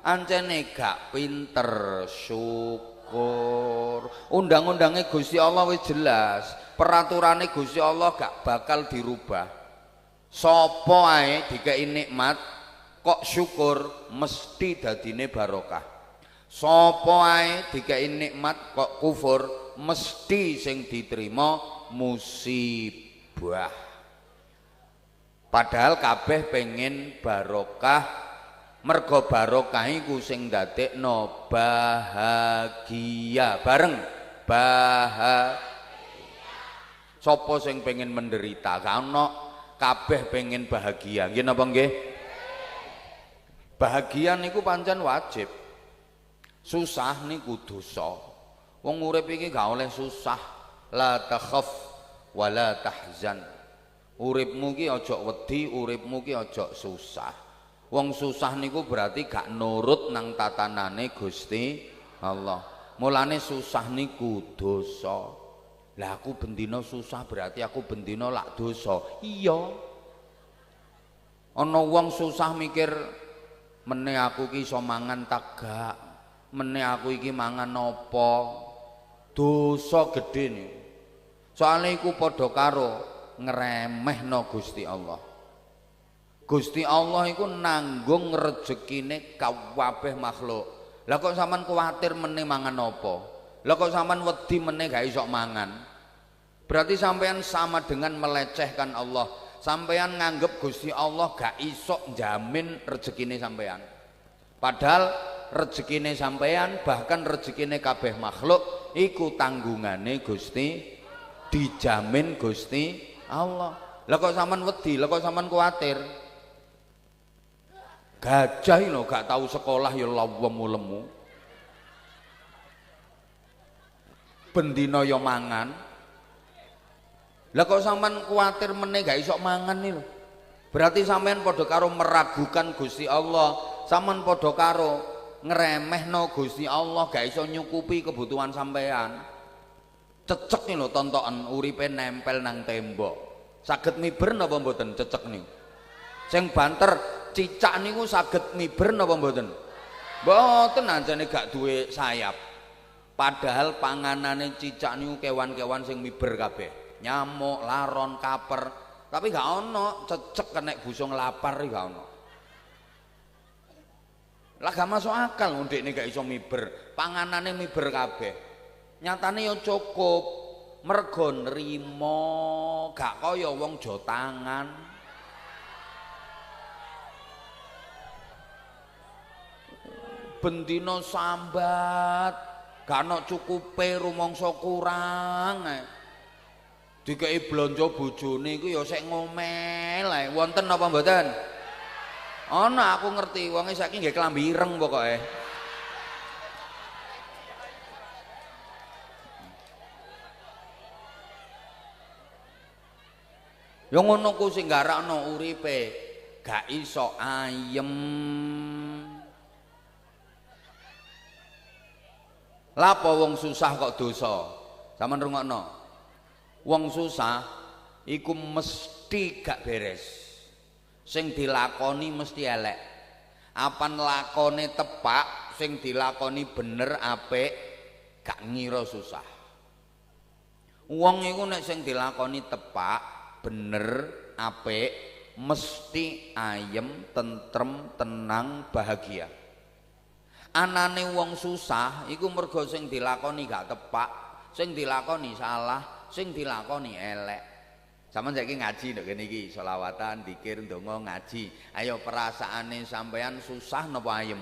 Ancene gak pinter syukur. Undang-undange Gusti Allah wis jelas, peraturane Gusti Allah gak bakal dirubah. Sapa ae dikai nikmat kok syukur mesti dadine barokah. Sapa ae dikai nikmat kok kufur mesti sing diterima musibah. Padahal kabeh pengen barokah. Mergo barokah iku sing ndadekno bahagia. Bareng bahagia. Sapa sing pengen menderita? Gak ono, kabeh pengen bahagia. Nggih napa nggih? Bahagia niku pancen wajib. Susah niku dosa. Wong urip iki gak oleh susah. La takhaf wa la tahzan. Uripmu ki aja wedi, uripmu ki aja susah. Wong susah niku berarti gak nurut nang tatanane Gusti Allah. Mulane susah niku dosa. Lah aku bendina susah berarti aku bendina lak dosa. Iya. Ana wong susah mikir meneh aku ki iso mangan tak gak. Meneh aku iki mangan apa? Dosa gedhe niku. Soale iku padha karo ngremehno Gusti Allah. Gusti Allah iku nanggung rezekine kabeh makhluk. Lah kok sampean kuwatir meneh mangan apa? Lah kok sampean wedi meneh gak iso mangan? Berarti sampean sama dengan melecehkan Allah. Sampean nganggep Gusti Allah gak iso jamin rezekine sampean. Padahal rezekine sampean bahkan rezekine kabeh makhluk iku tanggungane Gusti, dijamin Gusti Allah. Lah kok sampean wedi, lah kok sampean kuwatir? Gajah lho gak tahu sekolah ya lemu. Bendina ya mangan. Lah kok sampean kuwatir meneh gak iso mangan nih lho. Berarti sampean padha karo meragukan Gusti Allah, sampean padha karo ngremehno Gusti Allah gak iso nyukupi kebutuhan sampean. Cecek nih lho tontokan uripe nempel nang tembok. Saged miber napa mboten cecek niku? Sing banter cicak niku saged miber napa mboten? Mboten anjane gak duwe sayap. Padahal panganane cicak niku kewan-kewan sing miber kabeh. Nyamuk, laron, kaper. Tapi gak ono cecek kena busung lapar iki gak ono. Lah gak masuk akal ndekne gak iso miber. Panganane miber kabeh. Nyatane ya cukup. Mergo nrimo, gak kaya wong jotangan. Bendina sambat, gak ana cukupe rumangsa kurang. Dikei blonjo bojone iku ya sik ngomel ae. Wonten apa mboten? Ana aku ngerti wonge saiki nggih klambi ireng pokoke. Ya ngono ku sing garakno uripe gak iso ayem. Lapa wong susah kok dosa? Sampeyan rungokno. Wong susah iku mesti gak beres. Sing dilakoni mesti elek. Apan lakone tepak, sing dilakoni bener apik, gak ngira susah. Wong iku nek sing dilakoni tepak, bener, apik, mesti ayem, tentrem, tenang, bahagia. Anane wong susah iku mergo sing dilakoni gak tepak, sing dilakoni salah, sing dilakoni elek. Sampeyan saiki ngaji nduk kene iki, selawatan, dzikir, ndonga, ngaji. Ayo perasaane sampean susah napa ayem?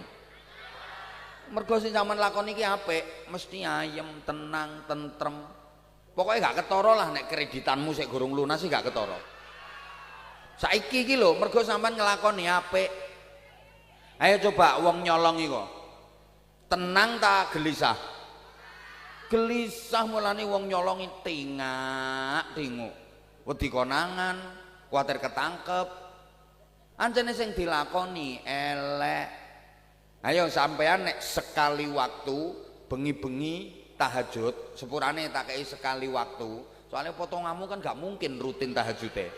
Mergo sing sampean lakoni iki apik, mesti ayem, tenang, tentrem. Pokoke gak ketara lah nek kreditanmu sik gorong lunas sih gak ketara. Saiki iki lho, mergo sampean nglakoni apik. Ayo coba wong nyolong iku. Tenang ta gelisah? Gelisah mulane wong nyolongi tingak-tinguk. Wedi konangan, kuwatir ketangkep. Ancene sing dilakoni elek. Ayo sampean nek sekali waktu bengi-bengi tahajud, sepurane tak kei sekali waktu. Soalnya potonganmu kan gak mungkin rutin tahajute.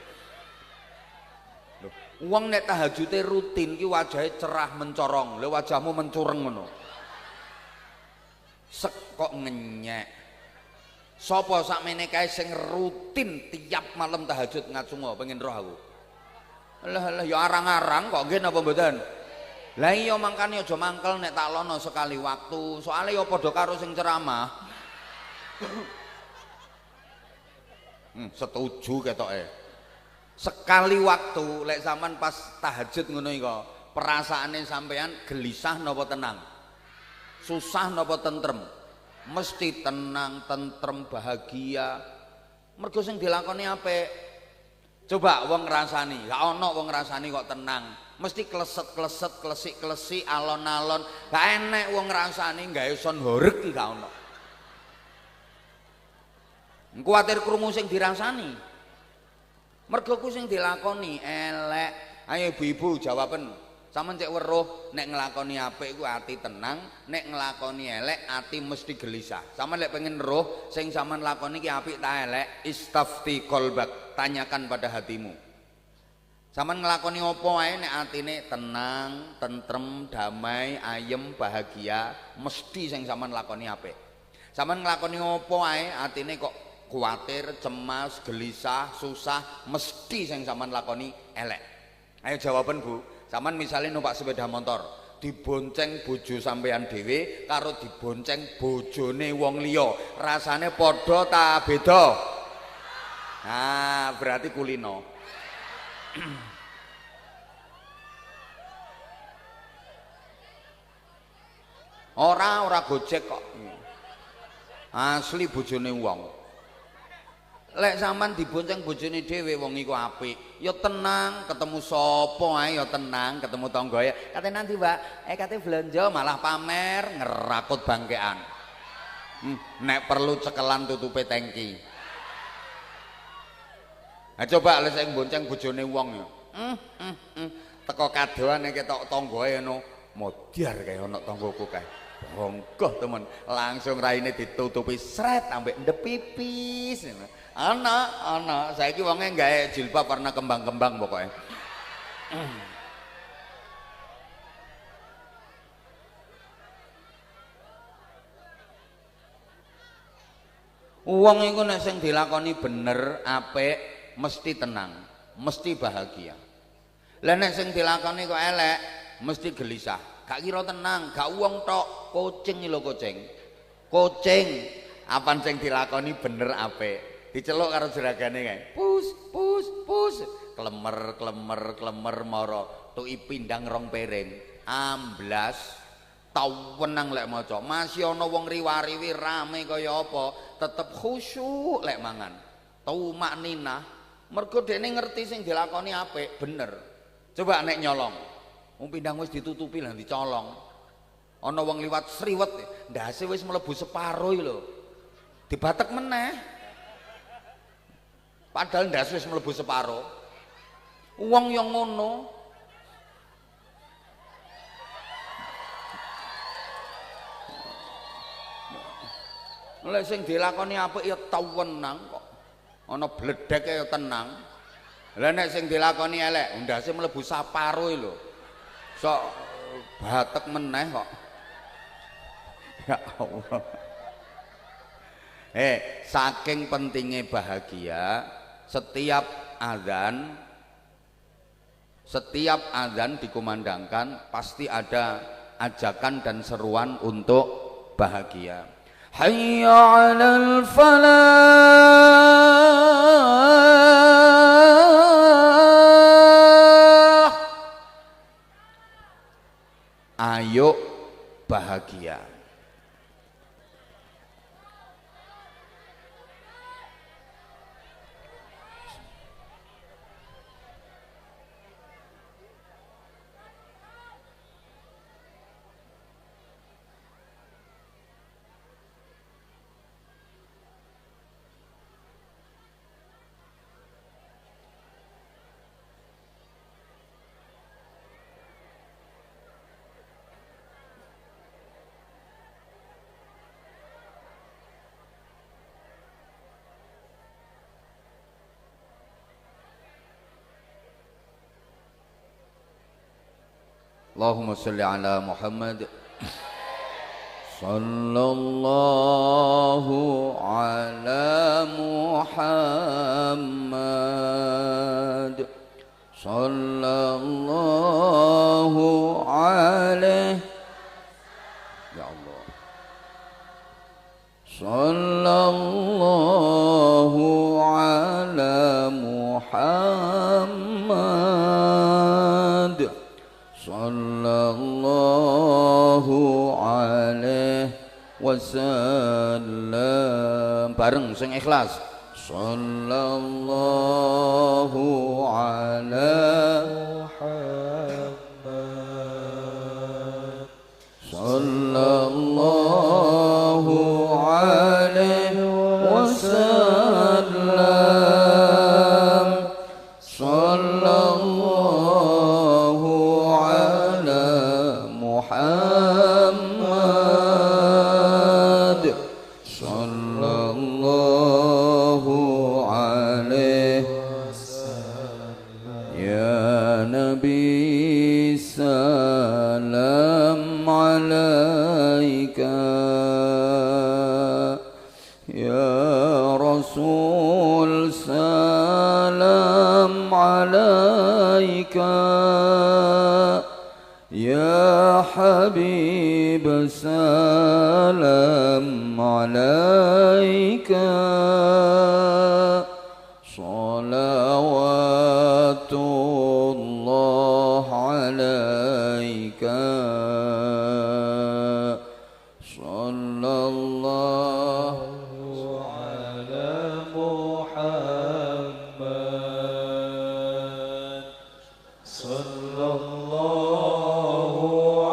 Loh, wong nek tahajute rutin ki wajahe cerah mencorong, lho wajahmu mencureng ngono. Sek kok ngenyek. Sapa sakmene kae sing rutin tiap malam tahajud ngatsungo pengen roh aku. Lah ya arang-arang kok nggih napa mboten? Lah iya mangkane aja mangkel nek tak lono sekali waktu. Soale ya padha karo sing ceramah. Setuju ketoke. Sekali waktu lek sampean pas tahajud ngono iki kok perasaane sampean gelisah napa tenang? Susah napa tentrem? Mesti tenang, tentrem, bahagia. Mergo sing dilakoni apik. Coba wong ngrasani, gak ana wong ngrasani kok tenang. Mesti kleset-kleset, klesik-klesik, alon-alon. Gak enek wong ngrasani gawe son horeg iki gak ana. Kuwatir krungu sing dirasani. Mergo ku sing dilakoni elek. Ayo ibu-ibu jawaben. Sampeyan cek weruh nek nglakoni apik iku ati tenang, nek nglakoni elek ati mesti gelisah. Sampeyan lek pengen roh sing sampeyan lakoni ki apik ta elek, istafti qalbak, tanyakan pada hatimu. Sampeyan nglakoni apa wae nek atine tenang, tentrem, damai, ayem, bahagia, mesti sing sampeyan lakoni apik. Sampeyan nglakoni apa wae atine kok kuatir, cemas, gelisah, susah, mesti sing sampeyan lakoni elek. Ayo jawaban Bu. Sampeyan misalnya numpak sepeda motor, dibonceng bojo sampean dhewe karo dibonceng bojone wong liya, rasane padha ta beda? Nah, berarti kulino. Ora gojek kok. Asli bojone wong. Lek sampean dibonceng bojone dhewe wong iku apik, ya tenang, ketemu sapa ae ya tenang, ketemu tangga ya. Kate nanti, Mbak, kate blanja malah pamer ngerakut bangkean. Nek perlu cekelan tutupe tangki. Nah coba lek sing bonceng bojone wong ya. Teko kadoan ketok tanggae ngono, modyar kaya ana tanggoku kae. Bongkoh temen, langsung raine ditutupi sret ambek ndep pipis. Ana saiki wonge gawe jilbab warna kembang-kembang pokoknya. Wong iku nek sing dilakoni bener apik mesti tenang, mesti bahagia. Lah nek sing dilakoni kok elek mesti gelisah. Gak kira tenang, gak wong tok, kucing lho kucing. Kucing apan sing dilakoni bener apik. Diceluk karo jeragane kae. Pus klemer mara tuki pindang rong piring. Amblas tau wenang lek maca. Masih ana wong riwariwi rame kaya apa, tetep khusyuk lek mangan. Tau maknina mergo dene ngerti sing dilakoni apik, bener. Coba nek nyolong. Wong pindang wis ditutupi lah dicolong. Ana wong liwat sriwet, ndase wis mlebu separo iki lho. Dibatek meneh. Padahal ndas wis mlebu separo. Wong yang ngono. Lek sing dilakoni apik ya tau wenang kok. Ana bledheke ya tenang. Lah nek sing dilakoni elek, ndase mlebu saparo lho. Sok batek meneh kok. Ya Allah. Saking pentingnya bahagia, setiap azan dikumandangkan pasti ada ajakan dan seruan untuk bahagia. Hayya 'alal falah. Ayo bahagia. Allahumma sholli ala Muhammad. Sallallahu ala Muhammad. Sallallahu alaihi. Ya Allah. Sallallahu ala Muhammad. Sallallahu alaihi wasallam. Bareng sing ikhlas. Sallallahu ala Muhammad. Sallallahu alaihi wasallam. Sallallahu alaihi يا رسول سلام عليك يا حبيب سلام عليك صلوات الله عليك صلى الله على محمد صلى الله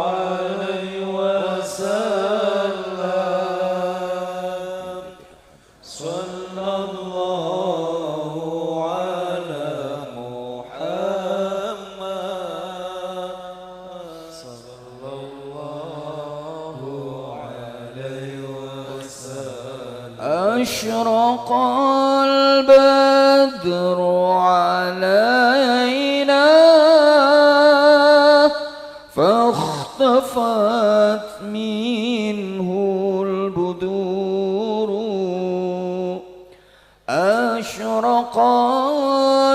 عليه وسلم صلى الله على محمد صلى الله عليه وسلم أشرق البدر علينا فاختفت منه البدور أشرق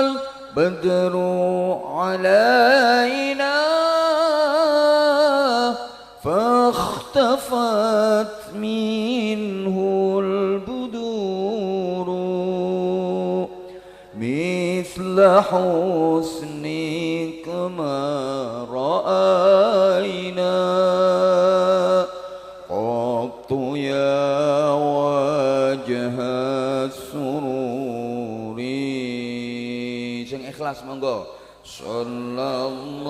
البدر علينا فاختفت منه البدور مثل حسنك ما رأينا قط يا وجه السرور sing ikhlas monggo sallallahu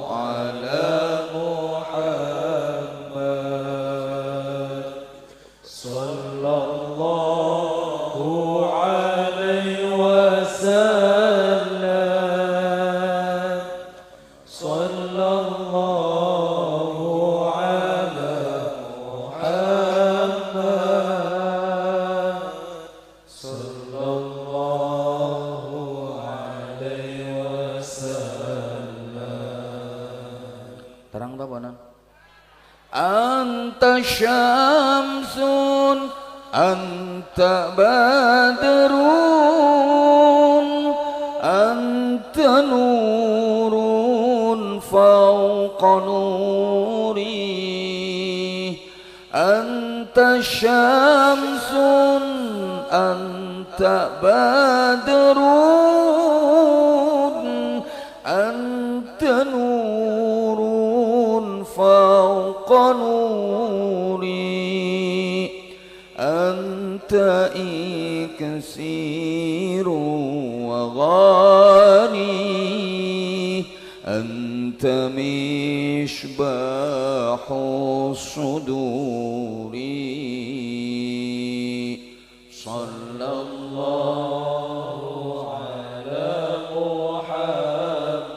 ala Muhammad sallallahu alaihi wasallam sallallahu ala Muhammad sallallahu alaihi wasallam terang apa nan anta syamsun anta badrun anta nurun fawqa nuri anta syamsun anta badrun anta nurun fawqa nuri anta iksiru wa ghani anta mishbahu suduri sallallahu ala Muhammad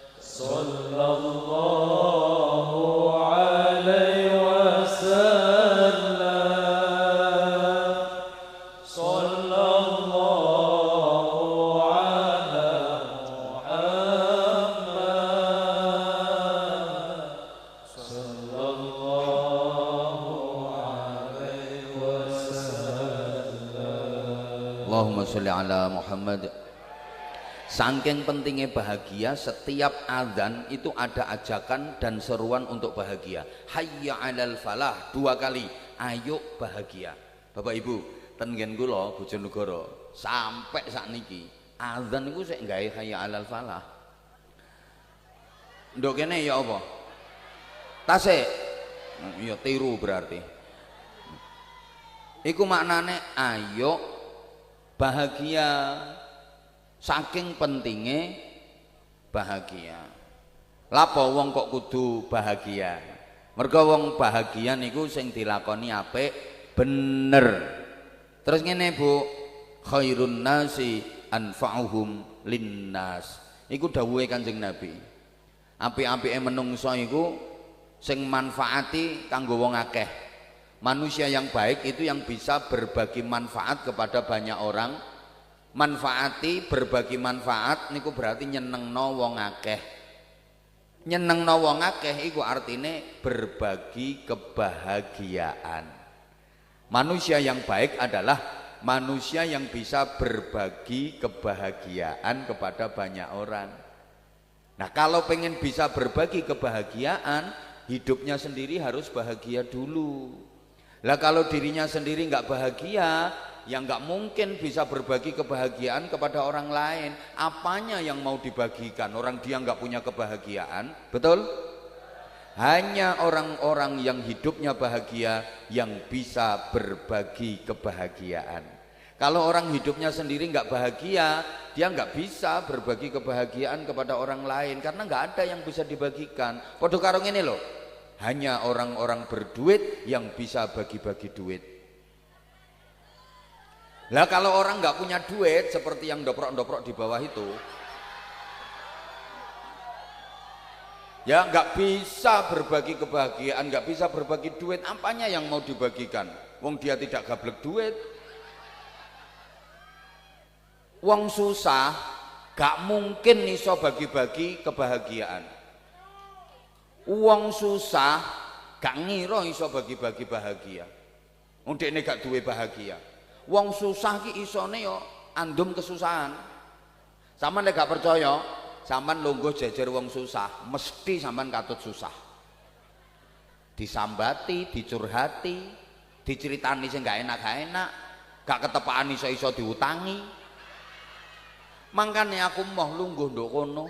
sallallahu alaihi wasallam sallallahu ala Muhammad sallallahu alaihi wasallam Allahumma sholli ala Muhammad. Saking pentingnya bahagia, setiap azan itu ada ajakan dan seruan untuk bahagia. Hayya 'alal falah 2 kali. Ayo bahagia. Bapak Ibu, ten nggen kula Bojonegoro sampai sakniki azan niku sik gawe hayya 'alal falah. Ndok kene ya apa? Tasik. Ya tiru berarti. Iku maknane ayo bahagia. Saking pentingnya bahagia. Lapo wong kok kudu bahagia? Mergo wong bahagia niku sing dilakoni apik bener. Terus ngene Bu, khairun nasi anfa'uhum linnas. Iku dawuhe Kanjeng Nabi. Apik-apike menungso iku sing manfaati kanggo wong akeh. Manusia yang baik itu yang bisa berbagi manfaat kepada banyak orang. Manfaati berbagi manfaat niku berarti nyenengno wong akeh. Nyenengno wong akeh iku artine berbagi kebahagiaan. Manusia yang baik adalah manusia yang bisa berbagi kebahagiaan kepada banyak orang. Nah, kalau pengen bisa berbagi kebahagiaan, hidupnya sendiri harus bahagia dulu. Lah kalau dirinya sendiri nggak bahagia, ya nggak mungkin bisa berbagi kebahagiaan kepada orang lain. Apanya yang mau dibagikan? Orang dia nggak punya kebahagiaan, betul? Hanya orang-orang yang hidupnya bahagia yang bisa berbagi kebahagiaan. Kalau orang hidupnya sendiri nggak bahagia, dia nggak bisa berbagi kebahagiaan kepada orang lain karena nggak ada yang bisa dibagikan. Podo karung ini loh, hanya orang-orang berduit yang bisa bagi-bagi duit. Lah kalau orang nggak punya duit seperti yang doprok-doprok di bawah itu, ya nggak bisa berbagi kebahagiaan, nggak bisa berbagi duit. Apanya yang mau dibagikan? Wong dia tidak gablek duit. Wong susah gak mungkin iso bagi-bagi kebahagiaan. Wong susah gak ngira iso bagi-bagi bahagia. Wong dekne gak duwe bahagia. Wong susah ki isone yo andum kesusahan. Sampeyan nek gak percaya, sampeyan lungguh jejer wong susah, mesti sampeyan katut susah. Disambati, dicurhati, diceritani sing gak enak, gak ketepaan iso-iso diutangi. Mangkane aku moh lungguh nduk kono.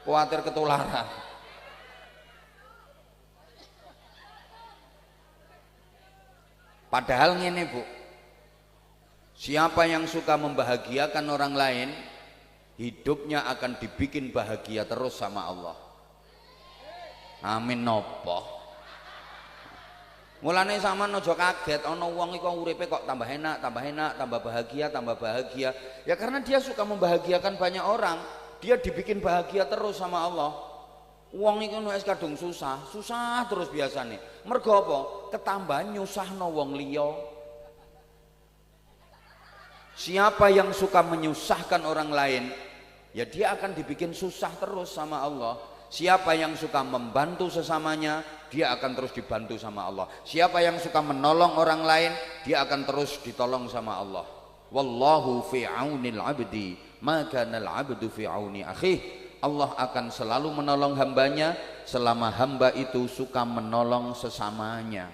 Kuwatir ketularan. Padahal ngene, Bu. Siapa yang suka membahagiakan orang lain, hidupnya akan dibikin bahagia terus sama Allah. Amin nopo. Mulane sampean aja kaget ana wong iku uripe kok tambah enak, tambah bahagia. Ya karena dia suka membahagiakan banyak orang, dia dibikin bahagia terus sama Allah. Wong iku nek kadung susah terus biasane. Mergo apa? Ketambahan nyusahno wong liya. Siapa yang suka menyusahkan orang lain, ya dia akan dibikin susah terus sama Allah. Siapa yang suka membantu sesamanya, dia akan terus dibantu sama Allah. Siapa yang suka menolong orang lain, dia akan terus ditolong sama Allah. Wallahu fi aunil abdi ma kana al abdu fi auni akhih. Allah akan selalu menolong hambanya selama hamba itu suka menolong sesamanya.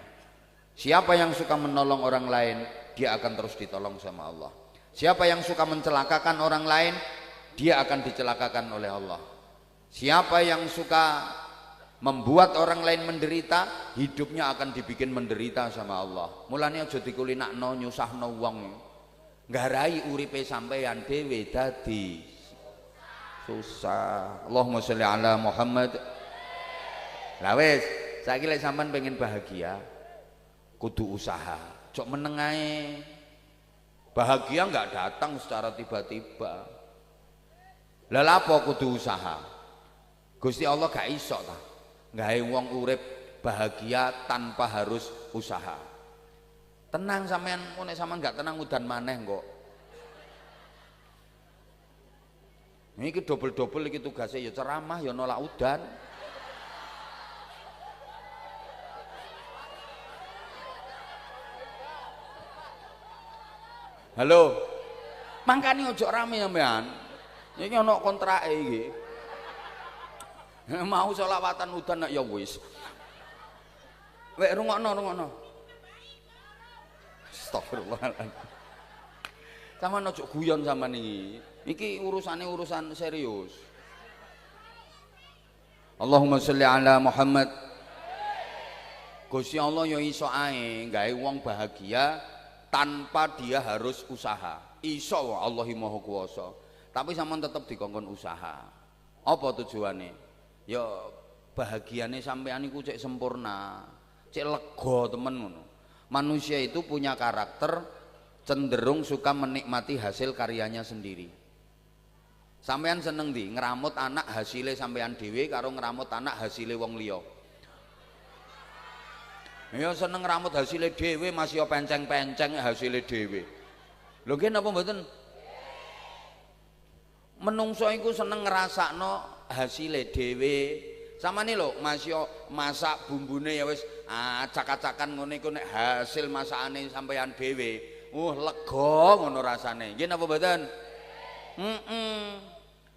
Siapa yang suka menolong orang lain, dia akan terus ditolong sama Allah. Siapa yang suka mencelakakan orang lain, dia akan dicelakakan oleh Allah. Siapa yang suka membuat orang lain menderita, hidupnya akan dibikin menderita sama Allah. Mulane aja dikulinakno nyusahno wong. Nggarai uripe sampeyan dhewe dadi susah. Allahumma sholli ala Muhammad. Lah wis, saiki lek sampean pengen bahagia, kudu usaha. Cok meneng ae. Bahagia enggak datang secara tiba-tiba. Lah apa kudu usaha? Gusti Allah gak iso ta gawe wong urip bahagia tanpa harus usaha. Tenang sampean, nek sampean gak tenang udan maneh kok. Iki double-double iki tugasnya, ya ceramah ya nolak udan. Halo. Mangkane ojo rame sampean. Iki ana kontrake iki. Mau selawatan udan nak ya wis. Wek rungokno. Astagfirullahaladzim. Sampeyan ojo guyon sampean iki. Iki urusan serius. Allahumma sholli ala Muhammad. Gusti Allah ya iso ae gawe wong bahagia tanpa dia harus usaha. Iso Allahi Maha Kuwasa. Tapi sampean tetep dikongkon usaha. Apa tujuane? Ya bahagiane sampean iku cek sempurna, cek lega temen ngono. Manusia itu punya karakter cenderung suka menikmati hasil karyanya sendiri. Sampean seneng ndi? Ngeramut anak hasilnya sampean dhewe karo ngeramut anak hasilnya wong liya. Ya seneng ngeramut hasilnya dhewe masih ya penceng-penceng hasilnya dhewe. Lho nggih napa mboten? menungso iku seneng ngrasakno hasile dhewe. Samane lho masak bumbune ya wis acak-acakan ngene iku nek hasil masakane sampean dhewe. Lega ngono rasane. Nggih napa mboten?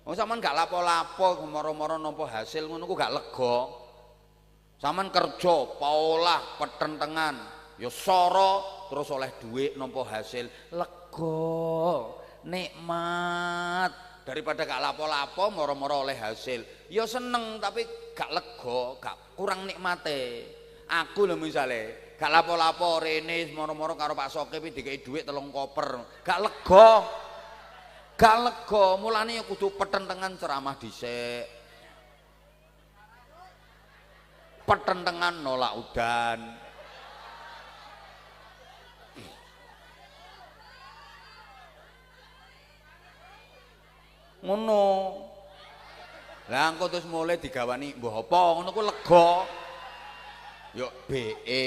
Wong sampean gak lapo-lapo moro-moro nampa hasil ngono ku gak lega. Sampean kerja, paolah, petentengan, ya sara terus oleh dhuwit nampa hasil, lega, nikmat. Daripada gak lapo-lapo moro-moro oleh hasil. Ya seneng tapi gak lega, gak kurang nikmate. Aku lho misale gak lapo-lapo rene moro-moro karo Pak Sokip dikei dhuwit 3 koper, gak lega. Gak lega, mulane ya kudu petentengan ceramah dhisik. Petentengan nolak udan. Ngono. Lah engko terus mulai digawani mbah apa ngono ku lega. Yo BE.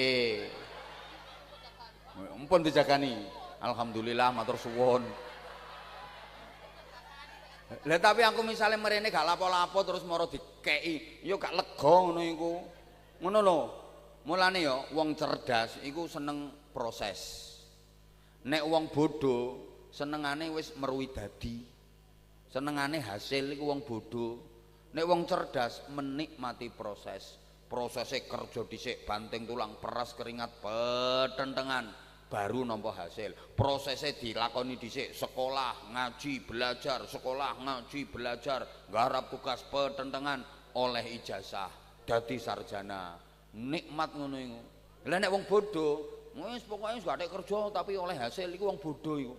Mumpun dijagani. Alhamdulillah matur suwun. Lah tapi aku misalnya merene gak lapo-lapo terus moro dikeki, yo gak lega ngono iku. Ngono lho. Mulane yo wong cerdas iku seneng proses. Nek wong bodho senengane wis meruwi dadi. Senengane hasil iku wong bodho. Nek wong cerdas menikmati proses. Prosese kerja dhisik banting tulang peras keringat petentengan baru nampa hasil. Prosesnya dilakoni dhisik sekolah ngaji belajar, sekolah ngaji belajar, nggarap tugas petentengan oleh ijazah dadi sarjana. Nikmat ngono iku. Lah nek wong bodho wis pokoke wis gak kerja tapi oleh hasil iku wong bodho iku.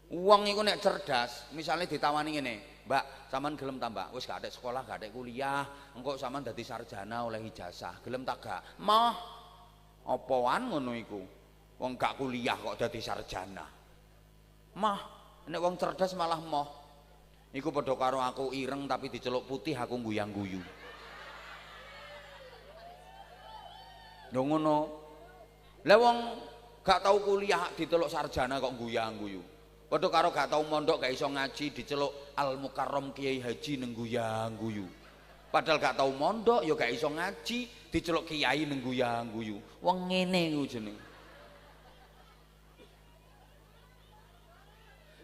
Wong iku nek cerdas, misalnya ditawani ngene, "Mbak, sampean gelem ta, Mbak? Wis gak ada sekolah, gak ada kuliah, engko sampean dadi sarjana oleh ijazah. Gelem ta gak?" Mah apaan ngono iku? Wong gak kuliah kok dadi sarjana. Mah nek wong cerdas malah moh. Iku padha karo aku ireng tapi diceluk putih aku guyang-guyu. Lho ngono. Lah wong gak tau kuliah diteluk sarjana kok guyang-guyu. Padha karo gak tau mondok gak iso ngaji diceluk Al Mukarram Kiai Haji neng guyang-guyu. Padahal gak tau mondok ya gak iso ngaji diceluk kiai neng guyang-guyu. Wong ngene iku jeneng.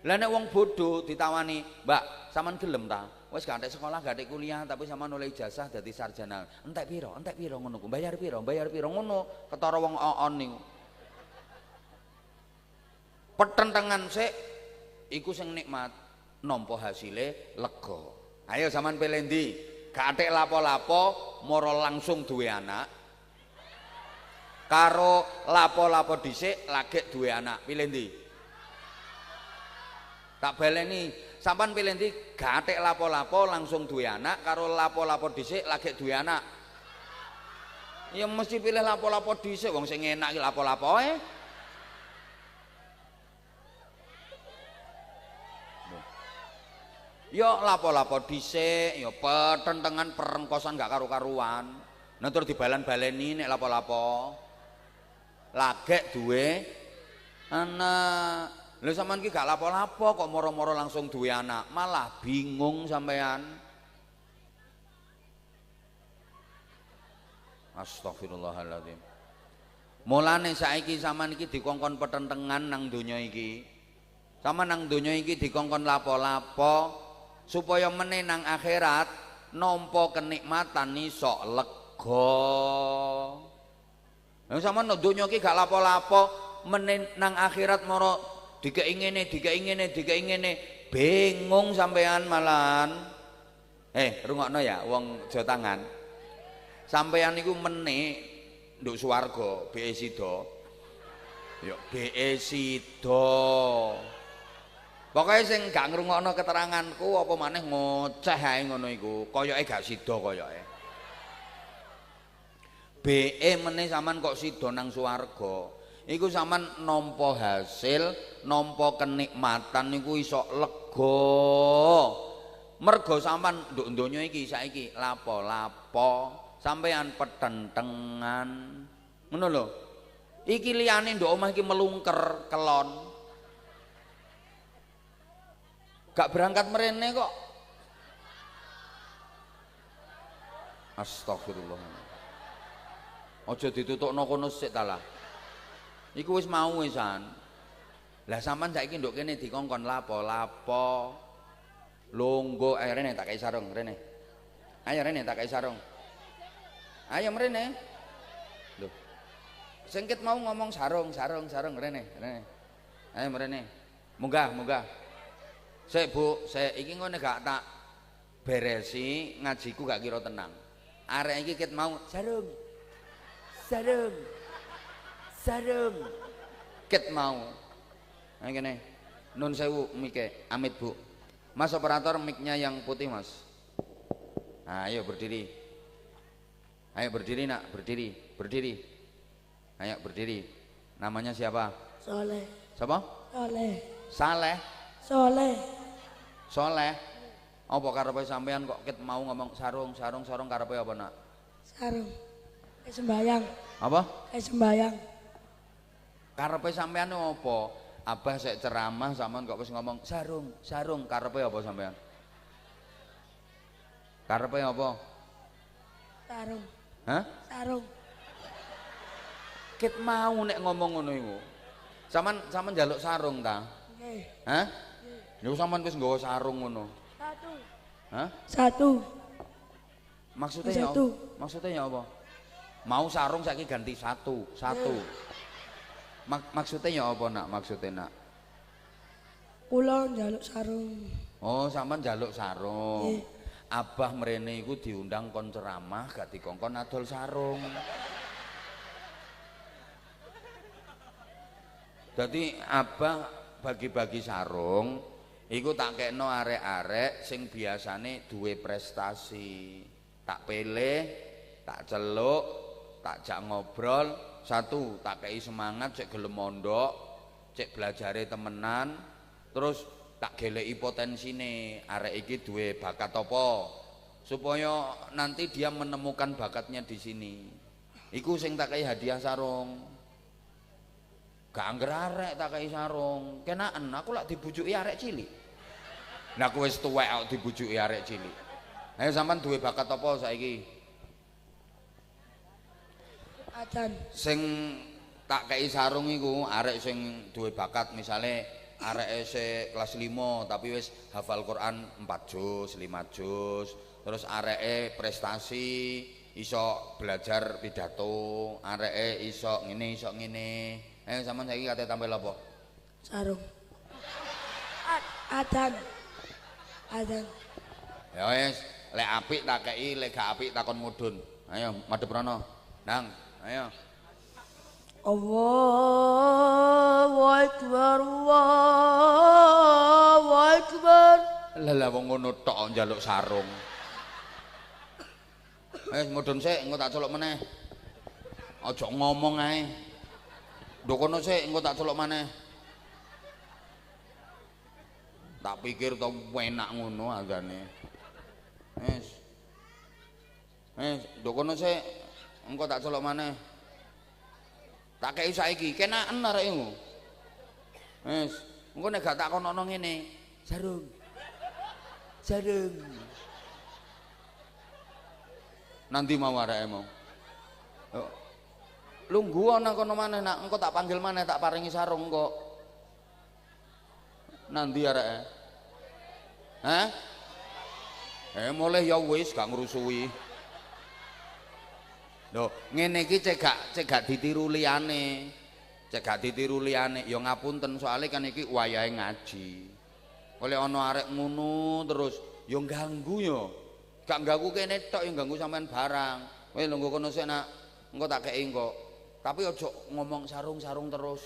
Lah nek wong bodho ditawani, "Mbak, sampean gelem ta? Wis gak ada sekolah, gak ada kuliah tapi sampean oleh ijazah dadi sarjana. Entek piro? Entek piro ngono ku? Bayar piro? Bayar piro?" Ngono ketara wong oon niku. Petentengan sik iku sing nikmat, nampa hasile lega. Ayo sampean pilih ndi? Gak atik lapo-lapo moro langsung duwe anak. Karo lapo-lapo dhisik lagek duwe anak. Pilih ndi? Tak baleni, sampean pilih ndi? Gak atik lapo-lapo langsung duwe anak karo lapo-lapo dhisik lagek duwe anak. Ya mesti pilih lapo-lapo dhisik wong sing enak iki lapo-lapoe. Ya lapo-lapo dhisik, ya petentengan perengkosan gak karu-karuan. Nah terus dibalan-baleni nek lapo-lapo. Lagek duwe anak. Lha sampean iki gak lapo-lapo kok moro-moro langsung duwe anak, malah bingung sampean. Astagfirullahaladzim. Mulane saiki sampean iki dikongkon petentengan nang donya iki. Sampean nang donya iki dikongkon lapo-lapo supaya meneh nang akhirat nampa kenikmatan iso lega. Lah sampean nang donya iki gak lapo-lapo meneh nang akhirat moro dikeingene bingung sampean malahan. Rungokno ya wong Jawa Tangan. Sampean niku meneh nduk swarga BE sida. Ya BE sida. Pokoke sing gak ngrungokno keteranganku apa maneh ngoceh ae ngono iku. Koyoke gak sida koyoke. BE meneh sampean kok sida nang swarga. Iku sampean nampa hasil, nampa kenikmatan niku iso lega. Mergo sampean nduk donya iki saiki lapo-lapo, sampean petentengan. Ngono lho. Iki liyane nduk omah iki melungker kelon. Gak berangkat merene kok. Astagfirullah. Aja ditutupno kono sik ta lah. Iku wis mau wisan. Lah sampean saiki nduk kene dikongkon lapo-lapo. Longgo ayo rene tak kei sarung rene. Ayo rene tak kei sarung. Ayo mrene. Lho. Sengkit mau ngomong sarung rene. Ayo mrene. Munggah. Sik Bu, sik iki ngene gak tak beresi ngajiku gak kira tenang. Arek iki ket mau sarung. Ket mau. Ayo kene. Nun sewu mike, amit Bu. Mas operator mic-nya yang putih Mas. Nah, ayo berdiri. Ayo berdiri nak, berdiri. Ayo berdiri. Namanya siapa? Soleh. Siapa? Soleh. Saleh. Soleh. Apa karepe sampean kok ket mau ngomong sarung karepe apa nak? Sarung. Kayak sembayang. Apa? Kayak sembayang. Karepe sampean apa? Abah sek ceramah sampean kok wis ngomong sarung karepe apa sampean? Karepe apa? Sarung. Hah? Sarung. Ket mau nek ngomong ngono iku. Sampean njaluk sarung ta? Nggih. Hah? Niku sampean wis nggawa sarung ngono. Satu. Hah? Satu. Maksudnya ya apa? Maksudnya ya apa? Mau sarung saiki ganti satu. Maksudnya ya apa nak? Maksudnya nak? Kula njaluk sarung. Oh, sampean njaluk sarung. Nggih. Abah mrene iku diundang kon ceramah gak dikongkon adol sarung. Dadi abah bagi-bagi sarung iku tak kekno arek-arek sing biasane duwe prestasi. Tak pilih, tak celuk, tak jak ngobrol, satu tak kei semangat cek gelem mondok, cek belajare temenan, terus tak geleki potensine arek iki duwe bakat apa supaya nanti dia menemukan bakatnya di sini. Iku sing tak kei hadiah sarung. Gak angger arek tak kei sarung. Kenaan aku lak dibujuki arek cilik. Nah aku wis tuwek kok dibujuki arek cilik. Ayo sampean duwe bakat apa saiki? Adzan. Sing tak kei sarung iku arek sing duwe bakat misale arek kelas 5 tapi wis hafal Quran 4 juz, 5 juz. Terus areke prestasi iso belajar pidato, areke iso ngene. Ayo sampean saiki kate tampil apa? Sarung. Adzan. Ya wis, lek apik tak kei, lek gak apik takon mudhun. Ayo madhep rono. Nang, ayo. Allahu Akbar. Lah wong ngono tok njaluk sarung. Wis mudhun sik, engko tak celuk meneh. Aja ngomong ae. Nduk kono sik, engko tak celuk maneh. Tak pikir to enak ngono agane. Wis. Nduk kono sik, engko tak celuk maneh. Tak kei saiki, kenaken arekmu. Wis, engko nek gak tak kono ngene, sarung. Nanti mau arekmu. Lungguh ana kono maneh nak, engko tak panggil maneh tak paringi sarung kok. Nanti areke. Hah? Mulih ya wis gak ngrusuhi. Lho, ngene iki cek gak ditiru liyane. Ya ngapunten soalnya kan iki wayahe ngaji. Oleh ana arek ngono terus ya ganggu ya. Gak ganggu kene tok ya ganggu sampean barang. Wis lungguh kono sik nak. Engko tak kei engko. Tapi aja ngomong sarung-sarung terus.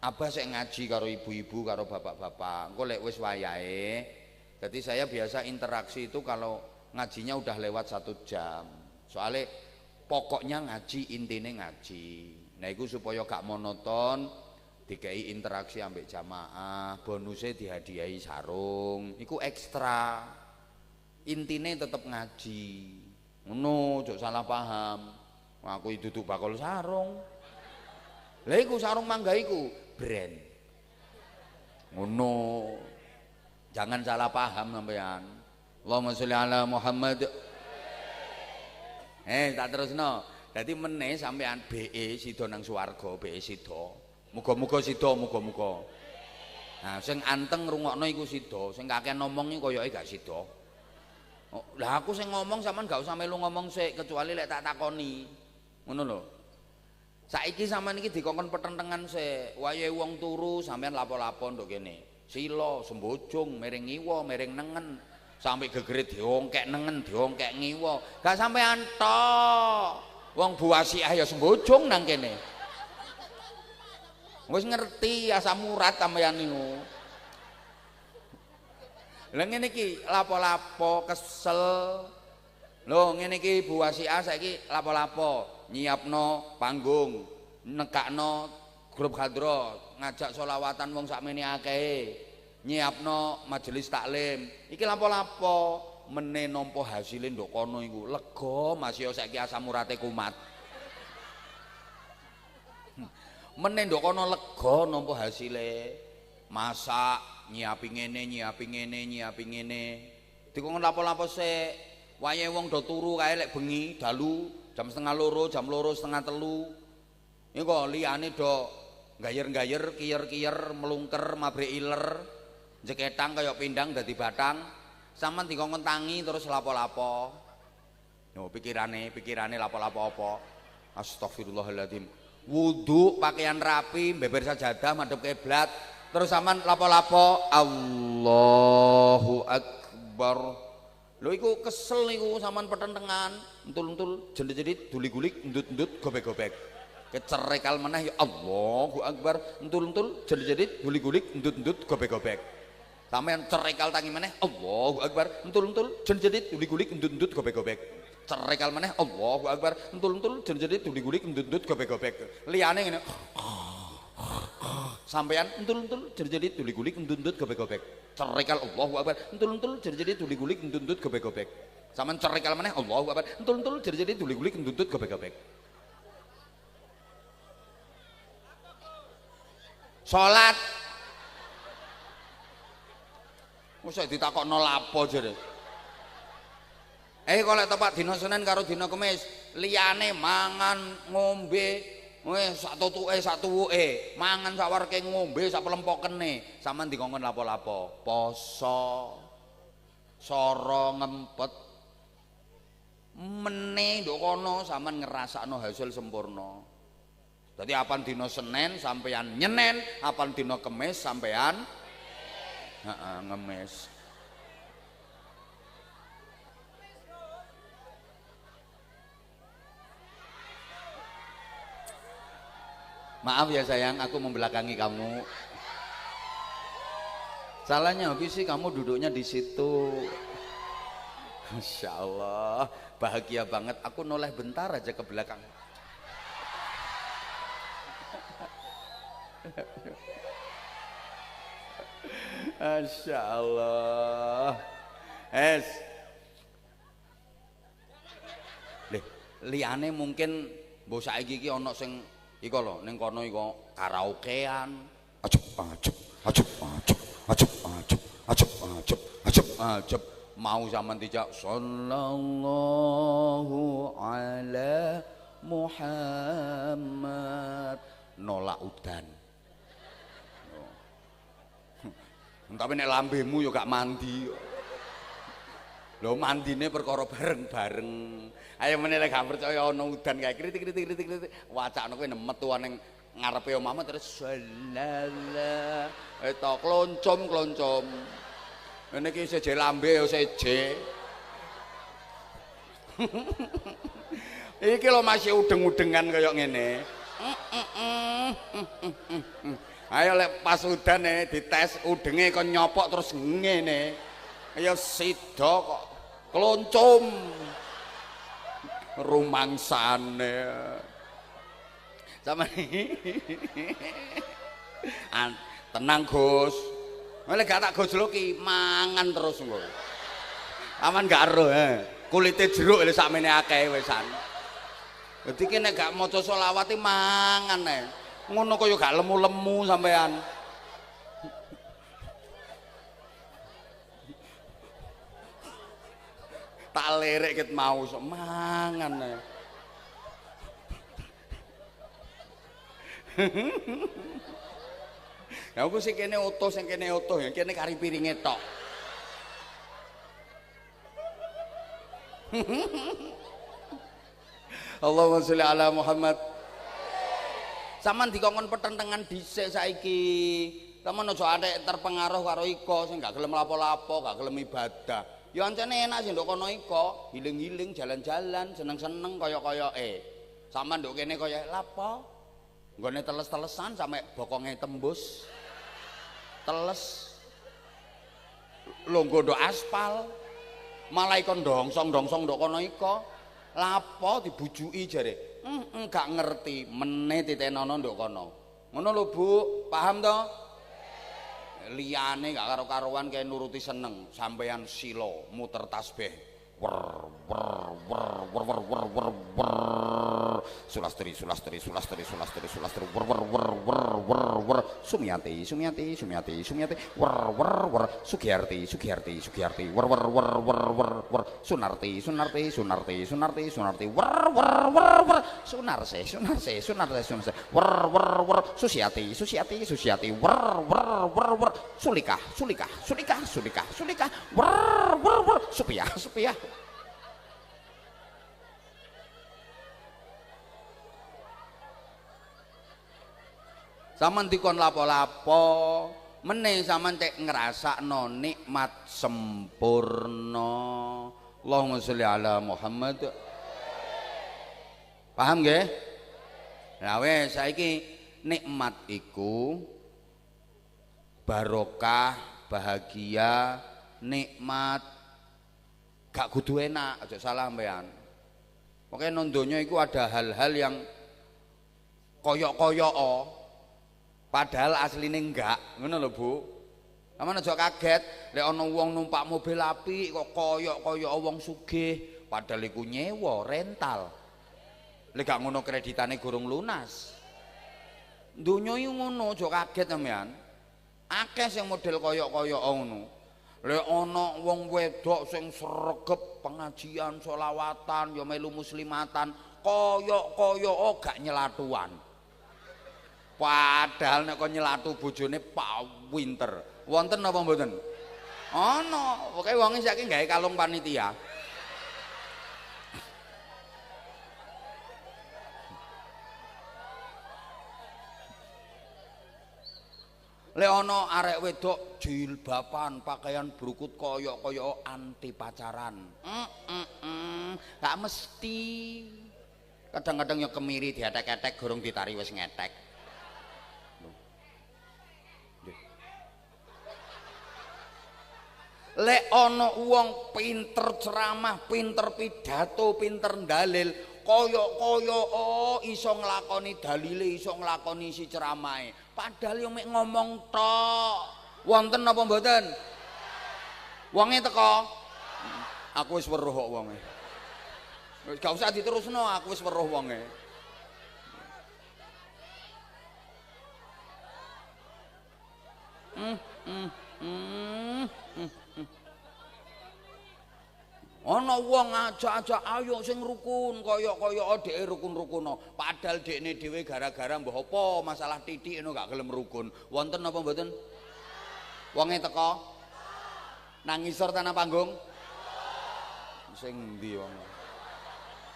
Abah sik ngaji karo ibu-ibu karo bapak-bapak. Engko lek wis wayahe. Jadi saya biasa interaksi itu kalau ngajinya udah lewat 1 jam. Soalnya pokoknya ngaji, intine ngaji. Nah itu supaya gak monoton, dikei interaksi ambek jamaah, bonusnya dihadiahi sarung, itu ekstra. Intine tetep ngaji. Ngono, jok salah paham. Aku duduk bakal sarung. Lah iku sarung mangga iku brand. Ngono. Jangan salah paham sampean. Allahumma sholli ala Muhammad. Tak terusno. Dadi meneh sampean BE sida nang swarga, BE sida. Muga-muga sida, muga-muga. Nah, sing anteng ngrungokno iku sida, sing kakean ngomong iki koyoke gak sida. Oh, lah aku sing ngomong sampean gak usah melu ngomong sik kecuali lek tak takoni. Ngono lho. Saiki sampean iki dikongkon petentengan sik. Wayahe wong turu sampean lapo-lapo nduk kene. Sila, sembojong, miring ngiwa, miring nengen. Sampai gegerit diongkek nengen, diongkek ngiwa. Gak sampean tok. Wong buwasiah ya sembojong nang kene. Wis ngerti asam urat sampeyan niku. Lah ngene iki lapo-lapo kesel. Lho ngene iki Bu Wasiah saiki lapo-lapo nyiapno panggung, nekakno grup hadroh, ngajak sholawatan wong sakmene akehe, nyiapno majelis taklim. Iki lapo-lapo meneh nampa hasile nduk kono iku. Lega Mas ya saiki asam urate kumat. Meneh nduk kono lega nampa hasile. Masak nyiapi ngene, nyiapi ngene, nyiapi ngene. Dikon lapo-lapo sik. Wayahe wong do turu kae lek bengi dalu jam 2:30, jam 2, setengah 3. Iku liyane do gayer-gayer, kiyer-kiyer, melungker, mabrik iler, jeketang kaya pindang dadi batang. Saman dikon tangi terus lapo-lapo. Yo pikirane lapo-lapo apa? Astagfirullahaladzim. Wudu, pakaian rapi, beber sajadah, madhep kiblat, terus sampean lapo-lapo Allahu Akbar. Lho iku kesel niku sampean petentengan, entul-entul, jedit-jedit, duli-gulik, endut-endut, gobek-gobek. Kecerekal meneh ya Allahu Akbar, entul-entul, jedit-jedit, duli-gulik, endut-endut, gobek-gobek. Sampean cerekal tangi meneh Allahu Akbar, entul-entul, jedit-jedit, duli-gulik, endut-endut, gobek-gobek. Cerekal meneh Allahu Akbar, entul-entul, jedit-jedit, duli-gulik, endut-endut, gobek-gobek. Liyane ngene. Sampean entul-entul, jedit-jedit, duli-gulik, endut-endut, gobek-gobek. Cerekal Allahu Akbar, entul-entul, jedit-jedit, duli-gulik, endut-endut, gobek-gobek. Sampean cerekal meneh Allahu Akbar, entul-entul, jedit-jedit, duli-gulik, endut-endut, gobek-gobek. Salat. Mosok ditakokno lapo jare. Kok lek tepak dina Senin karo dina Kamis, liyane mangan, ngombe, sak tutuke, sak tuwuke, mangan sak wareke, ngombe sak pelempokene, sampean dikongkon lapo-lapo, poso, soro ngempet. Meneh nduk kono sampean ngrasakno hasil sempurna. Dadi apan dina Senin sampean nyenen, apan dina Kamis sampean ngemis. Maaf ya sayang, aku membelakangi kamu. Salahnya habis sih kamu duduknya di situ. Masya Allah, bahagia banget. Aku noleh bentar aja ke belakang. Masya Allah. Liyane mungkin mbok saiki iki ana sing iko lho ning kono iko karaokean. Ajep mau zaman dijak sallallahu ala Muhammad, nolak udan. Tapi nek lambemu yo gak mandi. Lho mandine perkara bareng-bareng. Ayo meneh lek gak percaya ana udan kae kritik. Wacana kowe nemet tuwa ning ngarepe omahmu terus salala. Eta kloncom. Ngene iki seje lambe yo seje. Iki lho masih udeng-udengan kaya ngene. Ayo lek pas udan dites udenge kok nyopok terus ngene. Ya sida kok kloncom. Rumangsane. Sama tenang Gus. Lek gak tak gojloki mangan terus engko. Aman gak ero kulite jeruk lho sakmene akeh wisan. Dadi ki nek gak maca selawat mangan ngono kaya gak lemu-lemu sampean. Tak lirik ket mau sok mangan ae. Ya aku sing kene utuh, sing kene utuh, yang kene kari piringe tok. Allahumma sholli ala Muhammad. Saman dikongkon petentengan dhisik saiki. Saman aja atik terpengaruh karo iko sing gak gelem lapo-lapo, gak gelem ibadah. Ya ancene enak sih nduk kono iko, hiling-hiling jalan-jalan, seneng-seneng kaya-kayake. Saman nduk kene kaya lapo? Nggone teles-telesan sampe bokonge tembus. Teles. Longgo nduk aspal. Malah ikon dongsong-dongsong nduk kono iko. Lapo dibujuki jare. Gak ngerti meneh titenono nduk kono. Ngono lho Bu, paham to? Liyane gak karo-karuan kayak nuruti seneng sampeyan silo muter tasbih wer wer wer wer wer wer wer wer sulastri sulastri sulastri sulastri sulastri wer wer wer wer wer wer Sumiati Sumiati Sumiati Sumiati wer wer wer Sugiyarti Sugiyarti Sugiyarti wer wer wer wer wer wer Sunarti Sunarti Sunarti Sunarti Sunarti wer wer wer wer Sunarse Sunarse Sunarse Sunarse wer wer wer Susiati Susiati Susiati wer wer wer wer Sulika Sulika Sulika Sulika Sulika wer wer wer Supia Supia. Saman dikon lapo-lapo meneh saman cek ngrasakno nikmat sempurna. Allahumma sholli ala Muhammad. Paham nggih? Lah wis saiki nikmat iku barokah, bahagia, nikmat gak kudu enak, aja salah sampean. Pokoke nang donya iku ada hal-hal yang koyok-koyok padahal asline enggak, ngono lho Bu. Sampeyan aja kaget lek ana wong numpak mobil apik kok koyok-koyok wong sugih, padahal iku nyewa rental. Lek gak ngono kreditane gurung lunas. Donya iku ngono, aja kaget sampean. Akeh sing model koyok-koyok ngono. Lek ana wong wedok sing sregep pengajian selawatan ya melu muslimatan, koyok-koyok gak nyelatuan. Padahal nek kok nyelatu bojone pawinter. Wonten apa mboten? Ana, pokoke wonge saiki gawe kalung panitia. Lek ana arek wedok jilbaban, pakaian brukut koyok-koyok anti pacaran. Gak mesti. Kadang-kadang ya kemiri diatek-atek gorong ditari wis ngetek. Lek ana wong pinter ceramah, pinter pidato, pinter dalil, koyok-koyok iso nglakoni dalile, iso nglakoni isi ceramahe. Padahal yo mek ngomong tok. Wonten apa mboten? Wonge teko. Aku wis weruh kok wonge. Wis gak usah diterusno, aku wis weruh wonge. Ana wong ajak-ajak ayo sing rukun kaya-kaya dheke rukun-rukuno padahal dekne dhewe gara-gara mbah apa masalah titik ngono gak gelem rukun. Wonten apa mboten? Wonge teko nang ngisor tanah panggung sing ndi wong?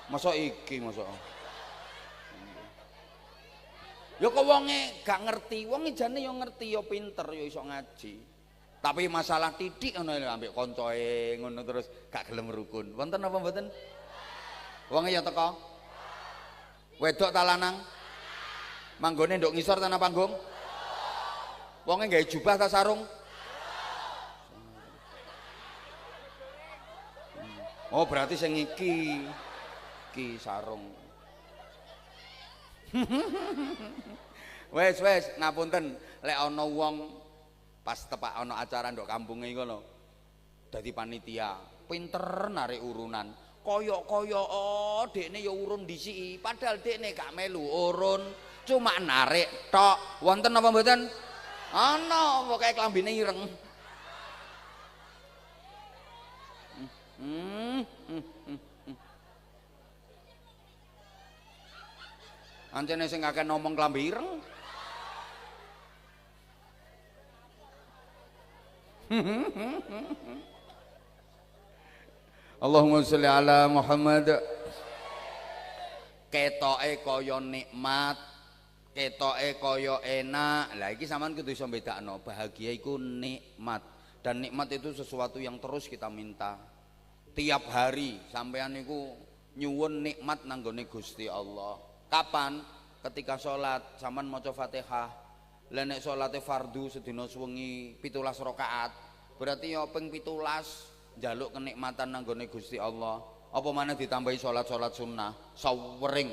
Masa iki masa ya kok wonge gak ngerti, wonge jane yo ngerti yo pinter yo iso ngaji. Tapi masalah titik ngono ambek koncoe ngono terus gak gelem rukun. Wonten apa mboten? Wonge ya teko. Wedok ta lanang? Manggone nduk ngisor tanah panggung? Wonge gawe jubah ta sarung? Oh, berarti sing iki sarung. Wes ngapunten lek ana wong pas tepak ana acara ndok kampunge ngono dadi panitia pinter narik urunan koyok-koyok dekne ya urun disiki padahal dekne gak melu urun cuma narik tok. Wonten apa mboten? Ana pokoke klambine ireng. Ancene sing akeh ngomong klambi ireng. Allahumma sholli ala Muhammad. Ketoke kaya nikmat, ketoke kaya enak. Lah iki sampean kudu iso bedakno, bahagia iku nikmat. Dan nikmat itu sesuatu yang terus kita minta. Tiap hari sampean niku nyuwun nikmat nanggone Gusti Allah. Kapan? Ketika sholat sampean maca Fatihah. Lah nek salate fardu sedina suwengi 17 rakaat, berarti ya ping 17 njaluk kenikmatan nanggone Gusti Allah. Apa maneh ditambahi salat-salat sunnah sawering.